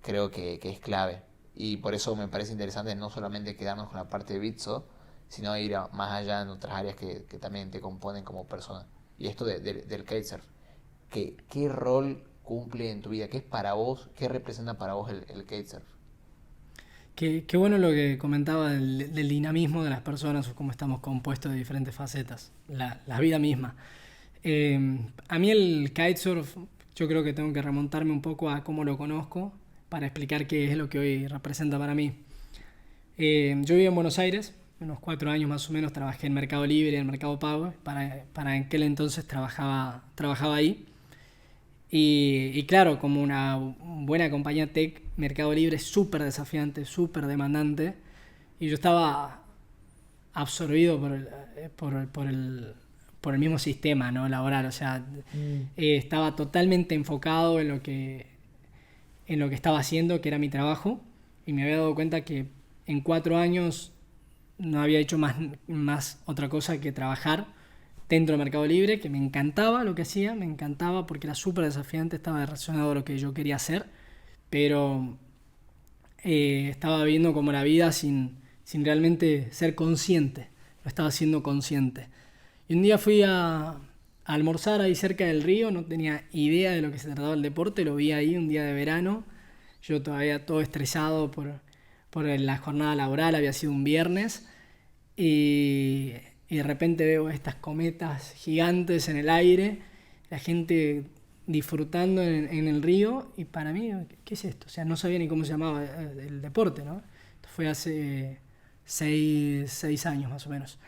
creo que es clave. Y por eso me parece interesante no solamente quedarnos con la parte de Bitso, sino ir más allá en otras áreas que también te componen como persona. Y esto del kitesurf. ¿Qué rol cumple en tu vida? ¿Qué es para vos? ¿Qué representa para vos el kitesurf? Qué bueno lo que comentaba del dinamismo de las personas o cómo estamos compuestos de diferentes facetas, la vida misma. A mí el kitesurf, yo creo que tengo que remontarme un poco a cómo lo conozco para explicar qué es lo que hoy representa para mí. Yo vivo en Buenos Aires, unos 4 años más o menos trabajé en Mercado Libre, en Mercado Pago, para aquel entonces trabajaba ahí. Y claro, como una buena compañía tech, Mercado Libre es súper desafiante, súper demandante. Y yo estaba absorbido por el mismo sistema, ¿no? Laboral. O sea, estaba totalmente enfocado en lo que estaba haciendo, que era mi trabajo. Y me había dado cuenta que en 4 años no había hecho más otra cosa que trabajar dentro del Mercado Libre, que me encantaba lo que hacía, me encantaba porque era súper desafiante, estaba relacionado a lo que yo quería hacer, pero estaba viviendo como la vida sin realmente ser consciente, lo estaba siendo consciente. Y un día fui a almorzar ahí cerca del río, no tenía idea de lo que se trataba el deporte, lo vi ahí un día de verano, yo todavía todo estresado por la jornada laboral, había sido un viernes, y, y de repente veo estas cometas gigantes en el aire, la gente disfrutando en el río, y para mí, ¿qué es esto? O sea, no sabía ni cómo se llamaba el deporte, ¿no? Esto fue hace 6 años más o menos.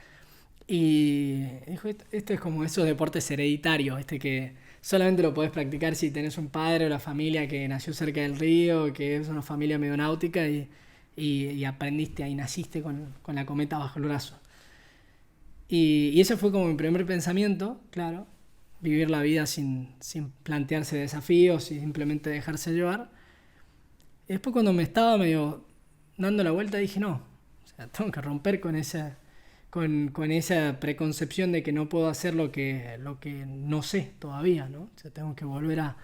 Y dijo, esto es como esos deportes hereditarios, que solamente lo podés practicar si tenés un padre o la familia que nació cerca del río, que es una familia medio náutica y aprendiste ahí, naciste con la cometa bajo el brazo. Y ese fue como mi primer pensamiento, claro, vivir la vida sin plantearse desafíos y simplemente dejarse llevar. Y después cuando me estaba medio dando la vuelta dije, no, o sea, tengo que romper con esa preconcepción de que no puedo hacer lo que no sé todavía, ¿no? O sea, tengo que volver a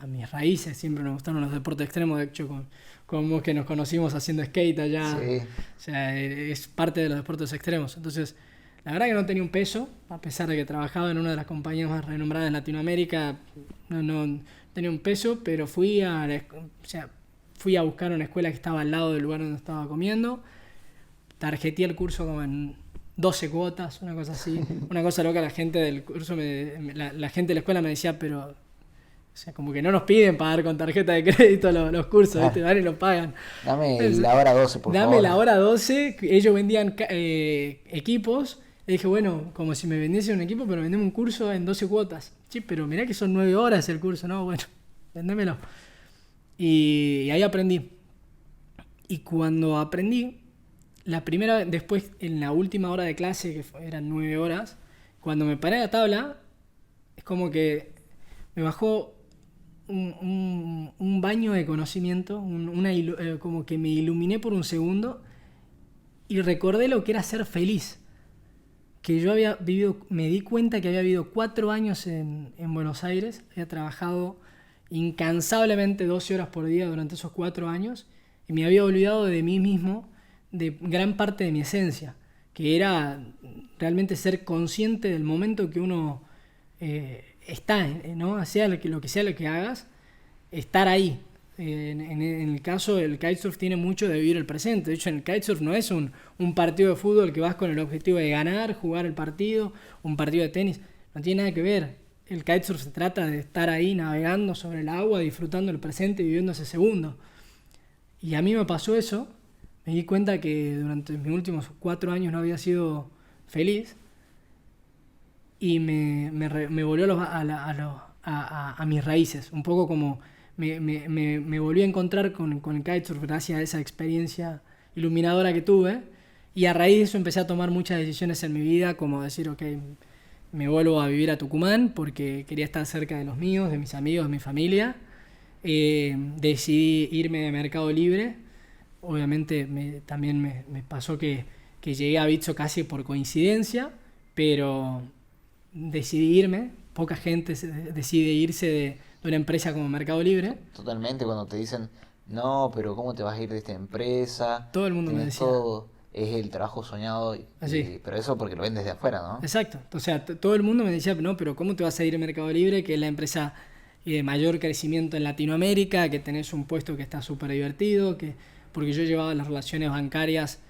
mis raíces. Siempre me gustaron los deportes extremos, de hecho con vos que nos conocimos haciendo skate allá, Sí, o sea, es parte de los deportes extremos. Entonces, la verdad que no tenía un peso, a pesar de que trabajaba en una de las compañías más renombradas en Latinoamérica, no tenía un peso, pero o sea, fui a buscar una escuela que estaba al lado del lugar donde estaba comiendo, tarjeté el curso como en 12 cuotas, una cosa así, una cosa loca. La gente del curso, la gente de la escuela me decía, pero, o sea, como que no nos piden pagar con tarjeta de crédito los cursos, ¿viste? claro. Van y los pagan. Dame Entonces, la hora 12 por dame favor. la hora 12, ellos vendían equipos. Le dije, bueno, como si me vendiesen un equipo, pero vendeme un curso en 12 cuotas. Sí, pero mirá que son 9 horas el curso, ¿no? Bueno, vendémelo. Y ahí aprendí. Y cuando aprendí, después en la última hora de clase, eran 9 horas, cuando me paré a la tabla, es como que me bajó un baño de conocimiento, como que me iluminé por un segundo y recordé lo que era ser feliz. Que yo había vivido, me di cuenta que había vivido 4 años en Buenos Aires, había trabajado incansablemente 12 horas por día durante esos 4 años y me había olvidado de mí mismo, de gran parte de mi esencia, que era realmente ser consciente del momento que uno está, ¿no? Sea lo que sea lo que hagas, estar ahí. En el caso del kitesurf tiene mucho de vivir el presente. De hecho, en el kitesurf no es un partido de fútbol que vas con el objetivo de ganar, jugar el partido, un partido de tenis. No tiene nada que ver. El kitesurf se trata de estar ahí navegando sobre el agua, disfrutando el presente y viviendo ese segundo. Y a mí me pasó eso. Me di cuenta que durante mis últimos 4 años no había sido feliz y me volvió a mis raíces. Un poco como me volví a encontrar con el kitesurf gracias a esa experiencia iluminadora que tuve. Y a raíz de eso empecé a tomar muchas decisiones en mi vida, como decir, ok, me vuelvo a vivir a Tucumán porque quería estar cerca de los míos, de mis amigos, de mi familia. Decidí irme de Mercado Libre. Obviamente también me pasó que llegué a Bitso casi por coincidencia, pero decidí irme. Poca gente decide irse de una empresa como Mercado Libre. Totalmente, cuando te dicen, no, pero ¿cómo te vas a ir de esta empresa? Todo el mundo me Tenés decía todo, es el trabajo soñado, así. pero eso porque lo ven desde afuera, ¿no? Exacto. O sea, todo el mundo me decía, no, pero ¿cómo te vas a ir a Mercado Libre, que es la empresa de mayor crecimiento en Latinoamérica, que tenés un puesto que está súper divertido, porque yo llevaba las relaciones bancarias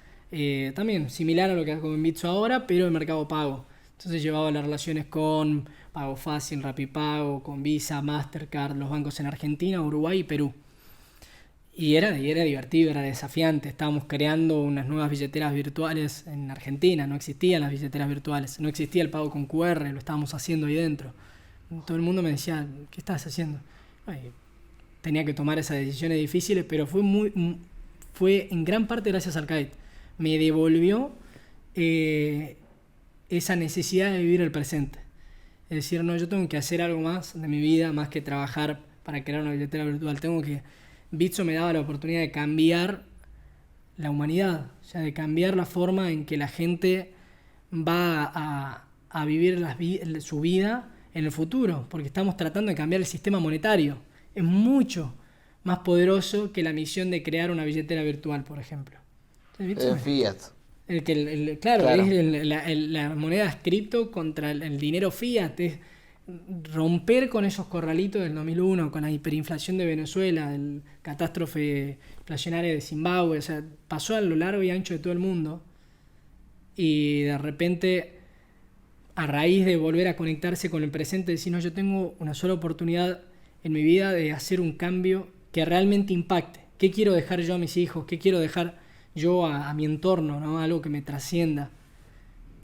también similar a lo que hago en Bitso ahora, pero en Mercado Pago. Entonces llevaba las relaciones con Pago Fácil, Rapipago, con Visa, Mastercard, los bancos en Argentina, Uruguay y Perú. Y era divertido, era desafiante. Estábamos creando unas nuevas billeteras virtuales en Argentina. No existían las billeteras virtuales. No existía el pago con QR. Lo estábamos haciendo ahí dentro. Todo el mundo me decía, ¿qué estás haciendo? Ay, tenía que tomar esas decisiones difíciles, pero fue en gran parte gracias al kite. Me devolvió esa necesidad de vivir el presente. Es decir, no, yo tengo que hacer algo más de mi vida, más que trabajar para crear una billetera virtual. Bitso me daba la oportunidad de cambiar la humanidad, o sea, de cambiar la forma en que la gente va a vivir su vida en el futuro, porque estamos tratando de cambiar el sistema monetario. Es mucho más poderoso que la misión de crear una billetera virtual, por ejemplo. En Fiat. Claro, Claro. es la moneda cripto contra el dinero fiat. Es romper con esos corralitos del 2001, con la hiperinflación de Venezuela, el catástrofe inflacionaria de Zimbabue. O sea, pasó a lo largo y ancho de todo el mundo. Y de repente, a raíz de volver a conectarse con el presente, decir, no, yo tengo una sola oportunidad en mi vida de hacer un cambio que realmente impacte. ¿Qué quiero dejar yo a mis hijos? ¿Qué quiero dejar yo a mi entorno, ¿no? Algo que me trascienda.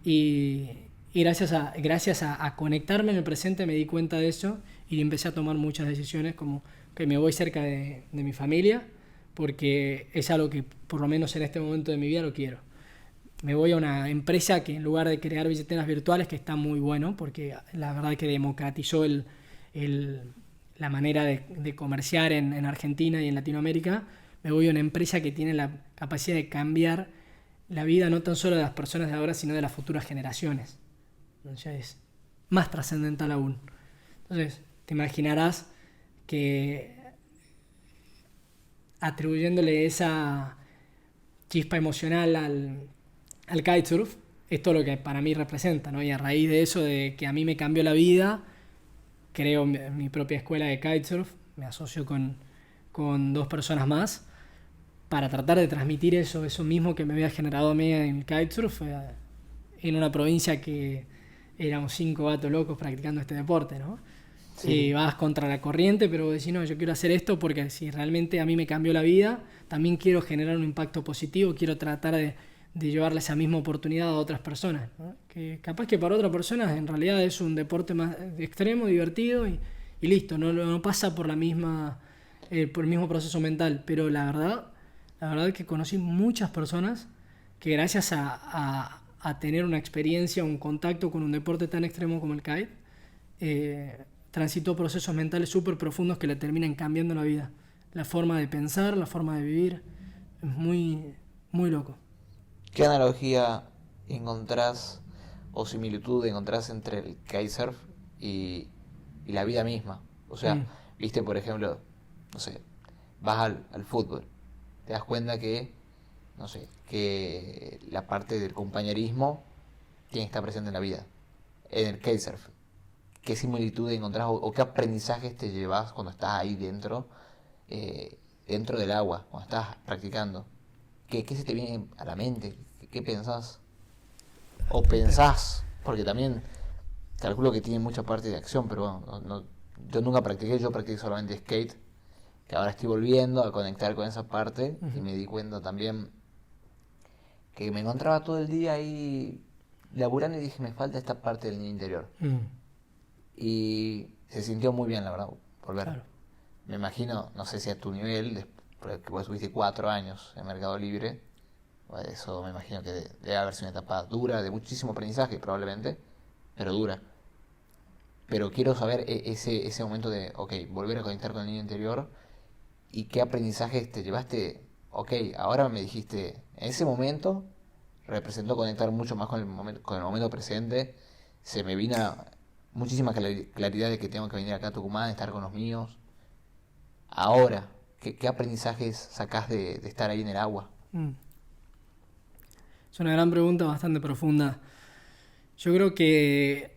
Y gracias a conectarme en el presente me di cuenta de eso y empecé a tomar muchas decisiones, como que me voy cerca de mi familia, porque es algo que por lo menos en este momento de mi vida lo quiero. Me voy a una empresa que en lugar de crear billeteras virtuales, que está muy bueno, porque la verdad que democratizó la manera de comerciar en Argentina y en Latinoamérica, me voy a una empresa que tiene la capacidad de cambiar la vida no tan solo de las personas de ahora, sino de las futuras generaciones. Entonces es más trascendental aún. Entonces te imaginarás que atribuyéndole esa chispa emocional al kitesurf, esto es lo que para mí representa, ¿no? Y a raíz de eso, de que a mí me cambió la vida, creo mi propia escuela de kitesurf, me asocio con 2 personas más, para tratar de transmitir eso mismo que me había generado a mí en el kitesurf, en una provincia que éramos 5 gatos locos practicando este deporte, ¿no? Sí. Y vas contra la corriente, pero decís, no, yo quiero hacer esto porque si realmente a mí me cambió la vida, también quiero generar un impacto positivo, quiero tratar de llevarle esa misma oportunidad a otras personas, ¿no? Que capaz que para otras personas en realidad es un deporte más extremo, divertido y listo, no pasa por el mismo proceso mental, pero la verdad es que conocí muchas personas que gracias a tener una experiencia, un contacto con un deporte tan extremo como el kite, transitó procesos mentales súper profundos que le terminan cambiando la vida. La forma de pensar, la forma de vivir. Es muy, muy loco. ¿Qué analogía encontrás o similitud encontrás entre el kitesurf y, y la vida misma? O sea, Mm, viste, por ejemplo, no sé, vas al fútbol, te das cuenta que, no sé, que la parte del compañerismo tiene que estar presente en la vida. En el kitesurf, ¿qué similitud encontrás o qué aprendizajes te llevas cuando estás ahí dentro, dentro del agua, cuando estás practicando? ¿Qué se te viene a la mente? ¿Qué pensás? O pensás, porque también calculo que tiene mucha parte de acción, pero bueno, yo nunca practiqué, yo practiqué solamente skate, que ahora estoy volviendo a conectar con esa parte y ujú, me di cuenta también que me encontraba todo el día ahí laburando y dije, me falta esta parte del niño interior. mm, Y se sintió muy bien, la verdad, volver. claro. Me imagino, no sé si a tu nivel, porque vos estuviste 4 años en Mercado Libre, pues eso me imagino que debe haber sido una etapa dura, de muchísimo aprendizaje probablemente, pero dura. Pero quiero saber ese momento de, ok, volver a conectar con el niño interior y qué aprendizajes te llevaste. Ok, ahora me dijiste, en ese momento representó conectar mucho más con el momento presente. Se me vino muchísima claridad de que tengo que venir acá a Tucumán, estar con los míos. Ahora, ¿qué aprendizajes sacás de estar ahí en el agua? Mm. Es una gran pregunta, bastante profunda. Yo creo que,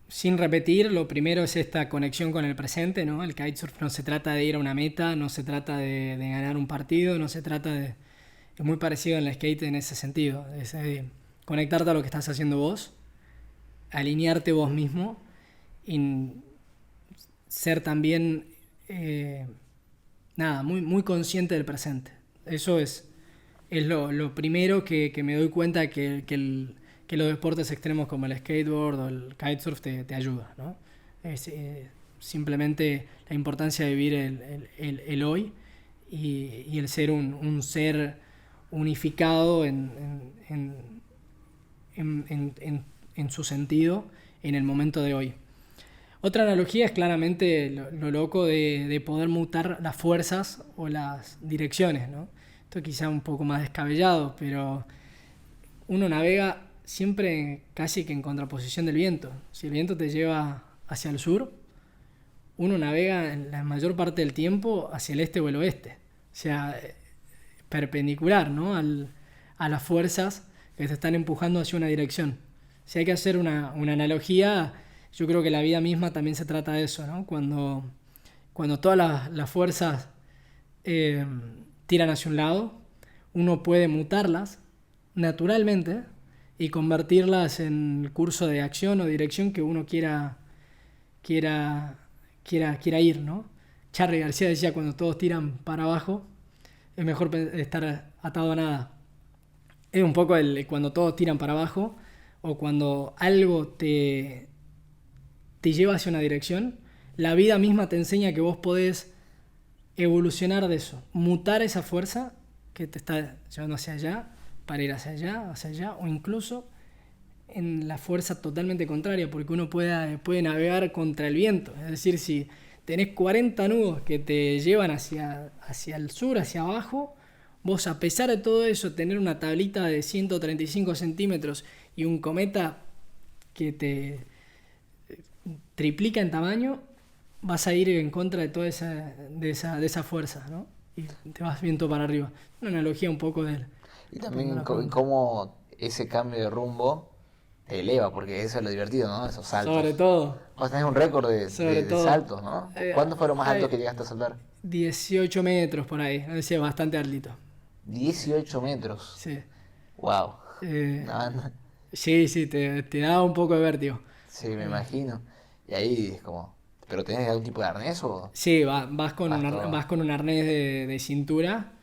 sin repetir, lo primero es esta conexión con el presente, ¿no? El kitesurf no se trata de ir a una meta, no se trata de ganar un partido, no se trata de... Es muy parecido en el skate en ese sentido. Es conectarte a lo que estás haciendo vos, alinearte vos mismo y ser también, eh, nada, muy, muy consciente del presente. Eso es lo primero que me doy cuenta que los deportes extremos como el skateboard o el kitesurf te ayuda, ¿no? Es simplemente la importancia de vivir el hoy y el ser un ser unificado en su sentido en el momento de hoy. Otra analogía es claramente lo loco de poder mutar las fuerzas o las direcciones, ¿no? Esto quizá un poco más descabellado, pero uno navega siempre casi que en contraposición del viento. Si el viento te lleva hacia el sur, uno navega en la mayor parte del tiempo hacia el este o el oeste. O sea, perpendicular, ¿no? A las fuerzas que te están empujando hacia una dirección. Si hay que hacer una analogía, yo creo que la vida misma también se trata de eso, ¿no? Cuando todas las fuerzas eh, tiran hacia un lado, uno puede mutarlas naturalmente y convertirlas en el curso de acción o dirección que uno quiera, quiera ir, ¿no? Charly García decía, cuando todos tiran para abajo, es mejor estar atado a nada. Es un poco cuando todos tiran para abajo o cuando algo te lleva hacia una dirección, la vida misma te enseña que vos podés evolucionar de eso, mutar esa fuerza que te está llevando hacia allá, para ir hacia allá, o incluso en la fuerza totalmente contraria, porque uno puede navegar contra el viento. Es decir, si tenés 40 nudos que te llevan hacia el sur, hacia abajo, vos a pesar de todo eso, tener una tablita de 135 centímetros y un cometa que te triplica en tamaño, vas a ir en contra de toda esa fuerza, ¿no? Y te vas viento para arriba. Una analogía un poco de... Y Respondiendo a también la pregunta. cómo ese cambio de rumbo te eleva, porque eso es lo divertido, ¿no? Esos Sobre saltos. todo, Vos tenés un récord sobre de todo, saltos, ¿no? eh, ¿Cuántos fueron más altos hay que llegaste a saltar? 18 metros por ahí, es decir, bastante altito. 18 metros. Sí, Wow. eh, No, no. sí, sí, te da un poco de vértigo. Sí, me Eh, imagino. Y ahí es como, ¿pero tenés algún tipo de arnés o sí, vas con vas todo? vas con un arnés de cintura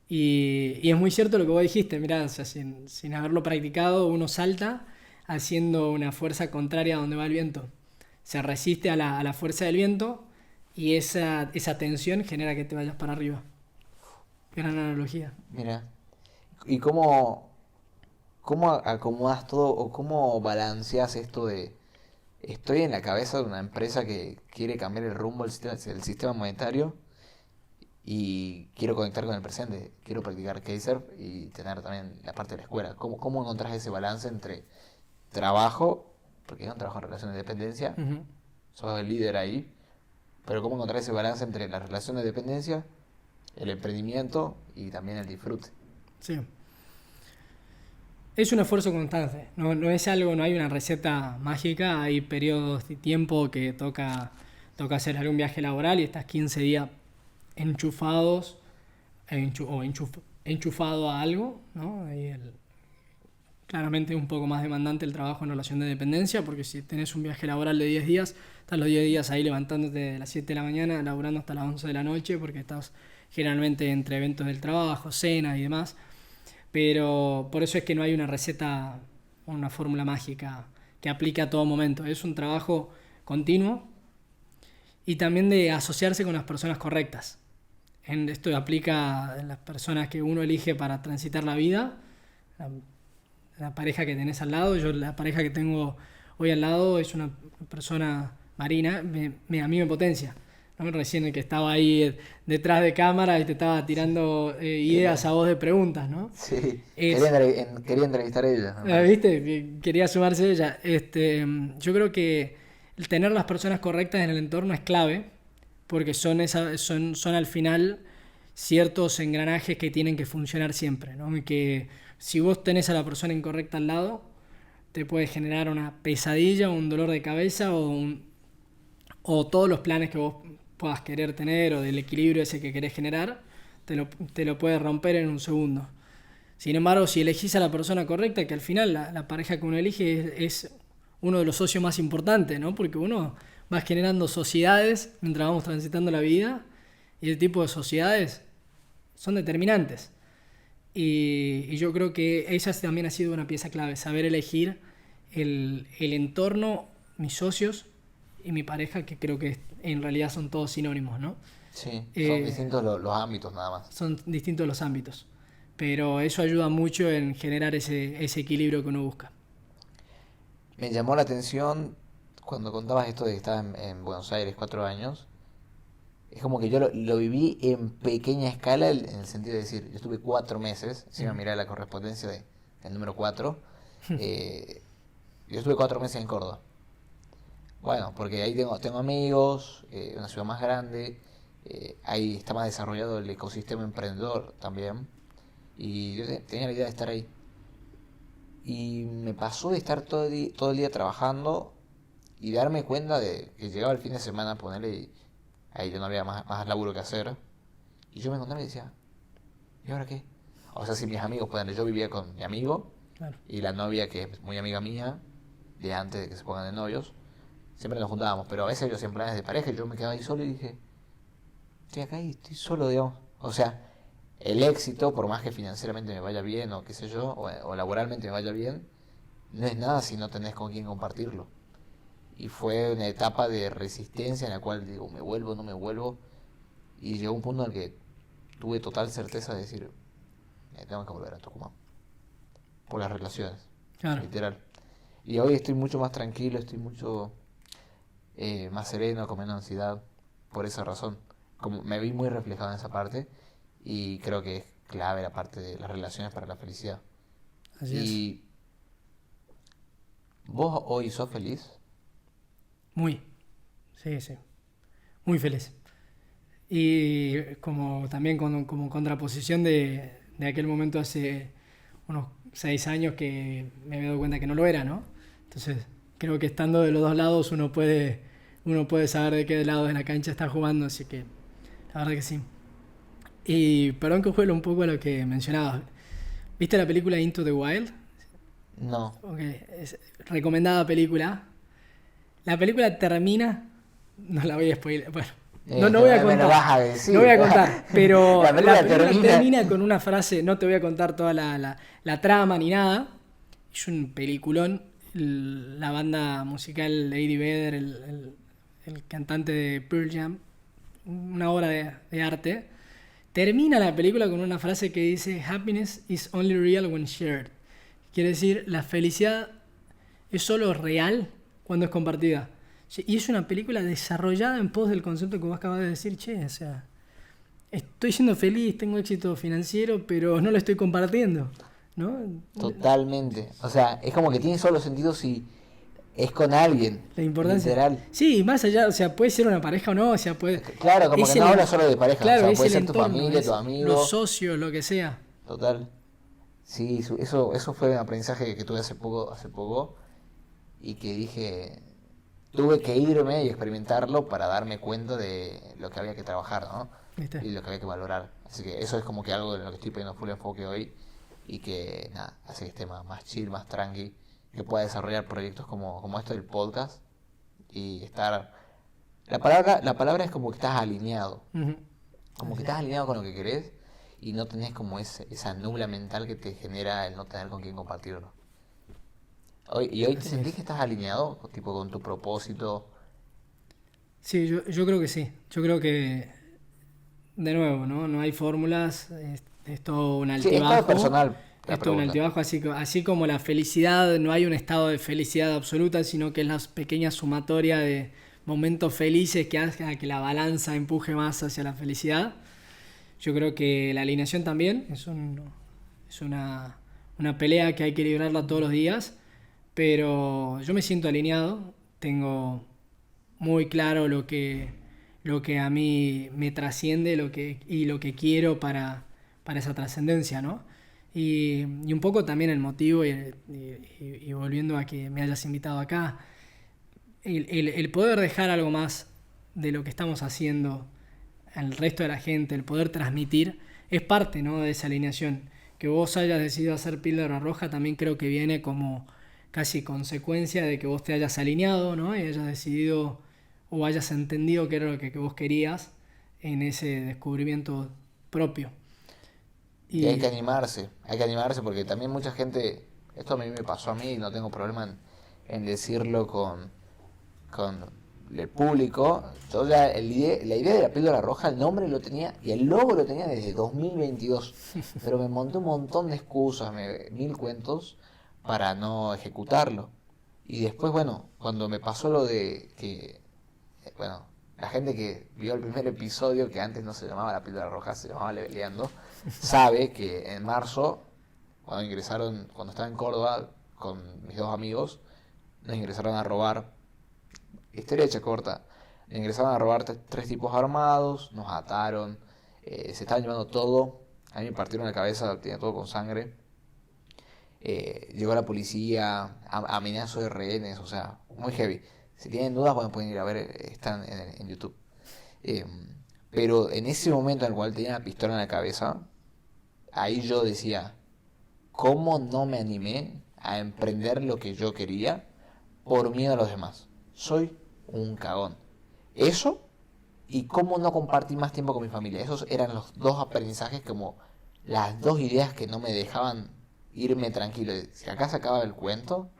y es muy cierto lo que vos dijiste, mirá, o sea, sin haberlo practicado, uno salta haciendo una fuerza contraria a donde va el viento. Se resiste a la fuerza del viento y esa tensión genera que te vayas para arriba. Gran analogía. Mira. ¿Y cómo acomodas todo o cómo balanceas esto de Estoy en la cabeza de una empresa que quiere cambiar el rumbo del sistema monetario y quiero conectar con el presente. Quiero practicar Kaiser y tener también la parte de la escuela. ¿Cómo encontrás ese balance entre trabajo, porque es un trabajo en relación de dependencia, Ujú. sos el líder ahí, pero cómo encontrar ese balance entre la relación de dependencia, el emprendimiento y también el disfrute? Sí. Es un esfuerzo constante, no es algo, no hay una receta mágica, hay periodos de tiempo que toca hacer algún viaje laboral y estás 15 días enchufados enchufado a algo, ¿no? Claramente es un poco más demandante el trabajo en relación de dependencia, porque si tenés un viaje laboral de 10 días, estás los 10 días ahí levantándote de las 7 de la mañana, laburando hasta las 11 de la noche, porque estás generalmente entre eventos del trabajo, cenas y demás. Pero por eso es que no hay una receta, una fórmula mágica que aplique a todo momento. Es un trabajo continuo y también de asociarse con las personas correctas. Esto aplica en las personas que uno elige para transitar la vida, la, la pareja que tenés al lado. Yo la pareja que tengo hoy al lado es una persona Marina, a mí me potencia. ¿No? Recién el que estaba ahí detrás de cámara y te estaba tirando ideas a vos de preguntas, ¿no? Sí, Es, quería entrevistar a ella, me parece. ¿Viste? Que quería sumarse ella. Yo creo que el tener las personas correctas en el entorno es clave, porque son al final ciertos engranajes que tienen que funcionar siempre, ¿no? Y que si vos tenés a la persona incorrecta al lado, te puede generar una pesadilla, un dolor de cabeza o todos los planes que vos puedas querer tener o del equilibrio ese que querés generar, te lo puede romper en un segundo. Sin embargo, si elegís a la persona correcta, que al final la pareja que uno elige es uno de los socios más importantes, ¿no? Porque uno va generando sociedades mientras vamos transitando la vida y el tipo de sociedades son determinantes. Y yo creo que esa también ha sido una pieza clave, saber elegir el entorno, mis socios y mi pareja, que creo que en realidad son todos sinónimos, ¿no? Sí, son Eh, distintos los ámbitos nada más. Son distintos los ámbitos, pero eso ayuda mucho en generar ese equilibrio que uno busca. Me llamó la atención cuando contabas esto de que estabas en Buenos Aires 4 años. Es como que yo lo viví en pequeña escala, en el sentido de decir, yo estuve 4 meses, encima miré la correspondencia del número 4. Yo estuve 4 meses en Córdoba. Bueno, porque ahí tengo amigos, una ciudad más grande, ahí está más desarrollado el ecosistema emprendedor también. Y yo tenía la idea de estar ahí. Y me pasó de estar todo el día trabajando y darme cuenta de que llegaba el fin de semana, ponerle y ahí yo no había más laburo que hacer. Y yo me encontraba y decía, ¿y ahora qué? O sea, si mis amigos, ponerle, yo vivía con mi amigo Claro. y la novia que es muy amiga mía, de antes de que se pongan de novios, siempre nos juntábamos, pero a veces ellos en planes de pareja y yo me quedaba ahí solo y dije, estoy acá y estoy solo, digamos. O sea, el éxito, por más que financieramente me vaya bien o qué sé yo, o laboralmente me vaya bien, no es nada si no tenés con quién compartirlo. Y fue una etapa de resistencia en la cual digo, me vuelvo, no me vuelvo. Y llegó un punto en el que tuve total certeza de decir, tengo que volver a Tucumán. Por las relaciones, Claro. literal. Y hoy estoy mucho más tranquilo, estoy mucho más sereno, con menos ansiedad, por esa razón. Como me vi muy reflejado en esa parte y creo que es clave la parte de las relaciones para la felicidad. Así es. ¿Y vos hoy sos feliz? Muy. Sí, sí. Muy feliz. Y como también como contraposición de aquel momento hace unos 6 años que me había dado cuenta que no lo era, ¿no? Entonces, creo que estando de los dos lados uno puede saber de qué lado de la cancha está jugando, así que la verdad que sí. Y perdón que juegue un poco a lo que mencionabas. ¿Viste la película Into the Wild? No. Ok, recomendada película. La película termina, no la voy a spoiler, bueno, no voy a Me lo contar, vas a decir. no voy a contar, pero La película la película termina. termina con una frase, no te voy a contar toda la trama ni nada, es un peliculón, la banda musical Eddie Vedder, el cantante de Pearl Jam, una obra de arte, termina la película con una frase que dice Happiness is only real when shared. Quiere decir, la felicidad es solo real cuando es compartida. Y es una película desarrollada en pos del concepto que vos acabas de decir, che, o sea, estoy siendo feliz, tengo éxito financiero, pero no lo estoy compartiendo, ¿no? Totalmente. O sea, es como que tiene solo sentido si es con alguien, La importancia. literal. Sí, más allá, o sea, puede ser una pareja o no, o sea, puede. Claro, como Es que no el, habla solo de pareja, o claro, sea, es puede el ser tu entorno, familia, es tu los amigo, socios, lo que sea. total. Sí, eso fue un aprendizaje que tuve hace poco, y que dije, tuve que irme y experimentarlo para darme cuenta de lo que había que trabajar, ¿no? ¿Viste? Y lo que había que valorar. Así que eso es como que algo en lo que estoy poniendo full enfoque hoy, y que nada, hace que esté más chill, más tranqui, que pueda desarrollar proyectos como esto del podcast y estar... La palabra es como que estás alineado, Ujú. como que estás alineado con lo que querés y no tenés como esa nubla mental que te genera el no tener con quién compartirlo. ¿Y hoy te Así sentís es. que estás alineado, tipo con tu propósito? Sí, yo creo que sí. Yo creo que, de nuevo, ¿no? No hay fórmulas, es todo un Sí, es todo altibajo. personal la Es todo un pregunta. altibajo, así como la felicidad, no hay un estado de felicidad absoluta, sino que es la pequeña sumatoria de momentos felices que hace que la balanza empuje más hacia la felicidad. Yo creo que la alineación también es una pelea que hay que librarla todos los días, pero yo me siento alineado, tengo muy claro lo que a mí me trasciende y lo que quiero para esa trascendencia, ¿no? Y un poco también el motivo, y volviendo a que me hayas invitado acá, el poder dejar algo más de lo que estamos haciendo al resto de la gente, el poder transmitir, es parte, ¿no?, de esa alineación. Que vos hayas decidido hacer Píldora Roja también creo que viene como casi consecuencia de que vos te hayas alineado, ¿no?, y hayas decidido o hayas entendido qué era lo que vos querías en ese descubrimiento propio. Y Y hay que animarse porque también mucha gente, esto a mí me pasó a mí y no tengo problema en decirlo con el público. Yo ya la idea de la píldora roja, el nombre lo tenía y el logo lo tenía desde 2022, pero me monté un montón de excusas, mil cuentos para no ejecutarlo. Y después, bueno, cuando me pasó lo de que, bueno, la gente que vio el primer episodio, que antes no se llamaba La Píldora Roja, se llamaba Leveleando, sabe que en marzo, cuando estaba en Córdoba con mis dos amigos, nos ingresaron a robar. Historia hecha corta. Nos ingresaron a robar tres tipos armados, nos ataron, se estaban llevando todo. A mí me partieron la cabeza, tenía todo con sangre. Llegó la policía, amenazó de rehenes, o sea, muy heavy. Si tienen dudas, bueno, pueden ir a ver, están en YouTube. Eh, pero en ese momento en el cual tenía la pistola en la cabeza, ahí yo decía, ¿cómo no me animé a emprender lo que yo quería por miedo a los demás? Soy un cagón. Eso y cómo no compartí más tiempo con mi familia. Esos eran los dos aprendizajes, como las dos ideas que no me dejaban irme tranquilo. Si acá se acaba el cuento,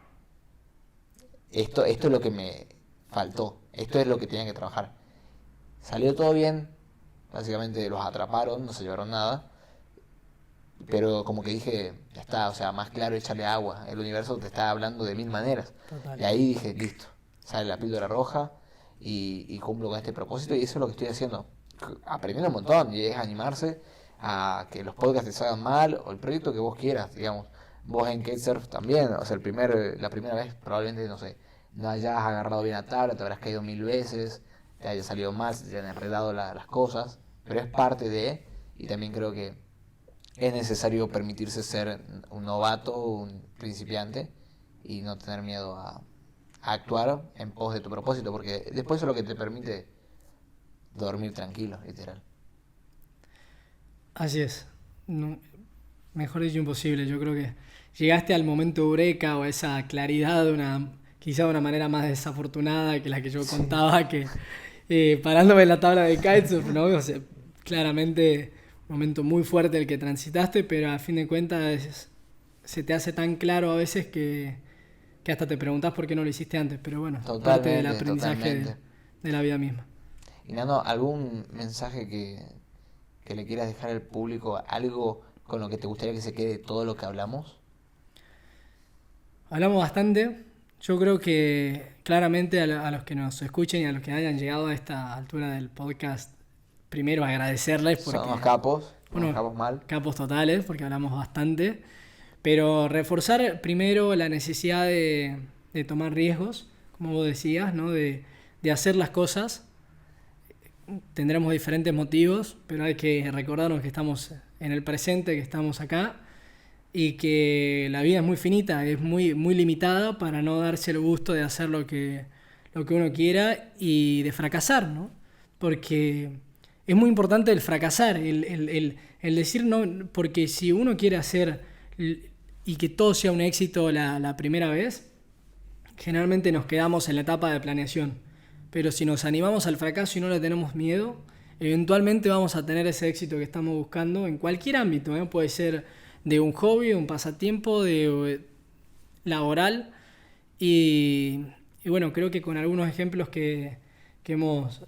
esto es lo que me faltó. Esto es lo que tenía que trabajar. Salió todo bien. Básicamente los atraparon, no se llevaron nada. Pero como que dije, ya está, o sea, más claro, échale agua. El universo te está hablando de mil maneras. total. Y ahí dije, listo, sale la píldora roja y cumplo con este propósito y eso es lo que estoy haciendo. Aprendiendo un montón y es animarse a que los podcasts te salgan mal o el proyecto que vos quieras, digamos. Vos en Kitesurf también, o sea, la primera vez probablemente, no sé, no hayas agarrado bien la tabla, te habrás caído mil veces, te haya salido mal, te hayan enredado las cosas, pero es parte de, y también creo que es necesario permitirse ser un novato, un principiante y no tener miedo a actuar en pos de tu propósito, porque después eso es lo que te permite dormir tranquilo, literal. Así es. No, mejor dicho, imposible. Yo creo que llegaste al momento eureka o esa claridad quizá de una manera más desafortunada que la que yo Sí, contaba, que parándome en la tabla de kitesurf, ¿no? O sea, claramente un momento muy fuerte el que transitaste, pero a fin de cuentas se te hace tan claro a veces que hasta te preguntás por qué no lo hiciste antes. Pero bueno, parte del totalmente, aprendizaje totalmente. de la vida misma. Y Nano, ¿algún mensaje que le quieras dejar al público? ¿Algo con lo que te gustaría que se quede todo lo que hablamos? Hablamos bastante. Yo creo que claramente a los que nos escuchen y a los que hayan llegado a esta altura del podcast, primero agradecerles Son porque, unos bueno, capos mal. capos totales, porque hablamos bastante, pero reforzar primero la necesidad de tomar riesgos, como vos decías, ¿no? De hacer las cosas. Tendremos diferentes motivos, pero hay que recordarnos que estamos en el presente, que estamos acá y que la vida es muy finita, es muy limitada para no darse el gusto de hacer lo que uno quiera y de fracasar, ¿no? Porque es muy importante el fracasar, el decir no, porque si uno quiere hacer y que todo sea un éxito la primera vez, generalmente nos quedamos en la etapa de planeación. Pero si nos animamos al fracaso y no le tenemos miedo, eventualmente vamos a tener ese éxito que estamos buscando en cualquier ámbito, ¿eh? Puede ser de un hobby, un pasatiempo, laboral. Y, y bueno, creo que con algunos ejemplos que hemos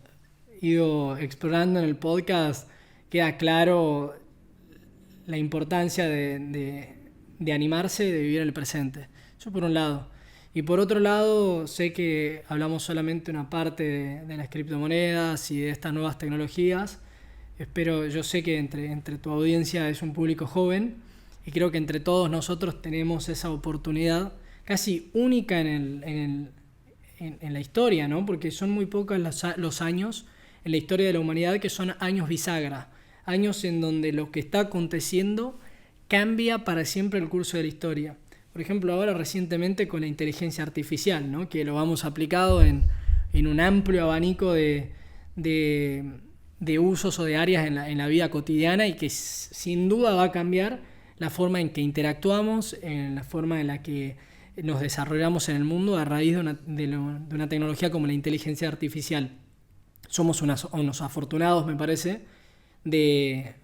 ido explorando en el podcast, queda claro la importancia de animarse y de vivir el presente. Eso por un lado. Y por otro lado, sé que hablamos solamente una parte de las criptomonedas y de estas nuevas tecnologías. Yo sé que entre tu audiencia es un público joven y creo que entre todos nosotros tenemos esa oportunidad casi única en la historia, ¿no? Porque son muy pocos los años en la historia de la humanidad que son años bisagra, años en donde lo que está aconteciendo cambia para siempre el curso de la historia. Por ejemplo, ahora recientemente con la inteligencia artificial, ¿no? Que lo vamos aplicado en un amplio abanico de usos o de áreas en la vida cotidiana y que sin duda va a cambiar la forma en que interactuamos, en la forma en la que nos desarrollamos en el mundo a raíz de una tecnología como la inteligencia artificial. Somos unos afortunados, me parece, de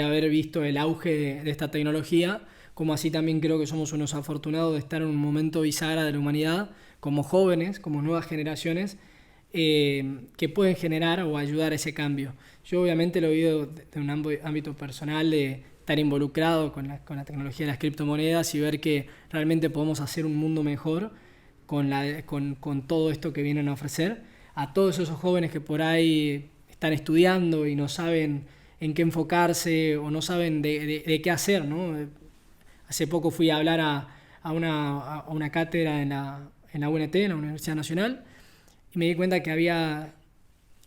haber visto el auge de esta tecnología, como así también creo que somos unos afortunados de estar en un momento bisagra de la humanidad, como jóvenes, como nuevas generaciones, que pueden generar o ayudar a ese cambio. Yo obviamente lo he vivido de un ámbito personal, de estar involucrado con la tecnología de las criptomonedas y ver que realmente podemos hacer un mundo mejor con todo esto que vienen a ofrecer. A todos esos jóvenes que por ahí están estudiando y no saben en qué enfocarse o no saben de qué hacer, ¿no? Hace poco fui a hablar a una cátedra en la UNT, en la Universidad Nacional, y me di cuenta que había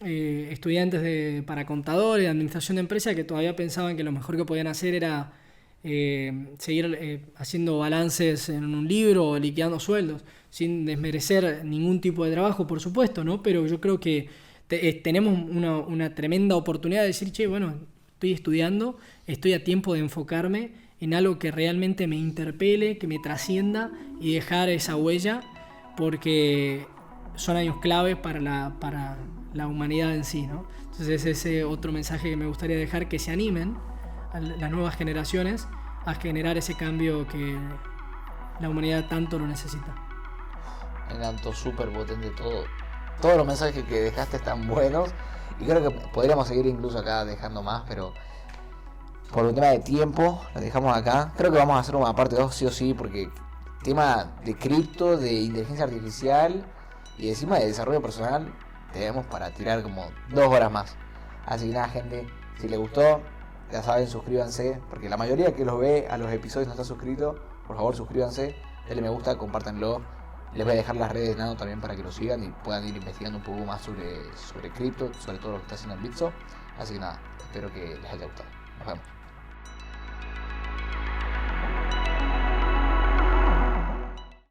estudiantes para contadores, de administración de empresas, que todavía pensaban que lo mejor que podían hacer era seguir haciendo balances en un libro o liquidando sueldos, sin desmerecer ningún tipo de trabajo, por supuesto, ¿no? Pero yo creo que tenemos una tremenda oportunidad de decir, che, bueno, estoy estudiando, estoy a tiempo de enfocarme en algo que realmente me interpele, que me trascienda y dejar esa huella, porque son años clave para la humanidad en sí, ¿no? Entonces ese otro mensaje que me gustaría dejar, que se animen a las nuevas generaciones a generar ese cambio que la humanidad tanto lo necesita. Me encantó, súper potente todo. Todos los mensajes que dejaste están buenos y creo que podríamos seguir incluso acá dejando más, pero por un tema de tiempo lo dejamos acá. Creo que vamos a hacer una parte 2 sí o sí, porque tema de cripto, de inteligencia artificial y encima de desarrollo personal tenemos para tirar como 2 horas más. Así que nada, gente, si les gustó, ya saben, suscríbanse, porque la mayoría que los ve a los episodios no está suscrito. Por favor, suscríbanse, denle me gusta, compártanlo. Les voy a dejar las redes de Nano también para que lo sigan y puedan ir investigando un poco más sobre cripto, sobre todo lo que está haciendo en Bitso. Así que nada, espero que les haya gustado. Nos vemos.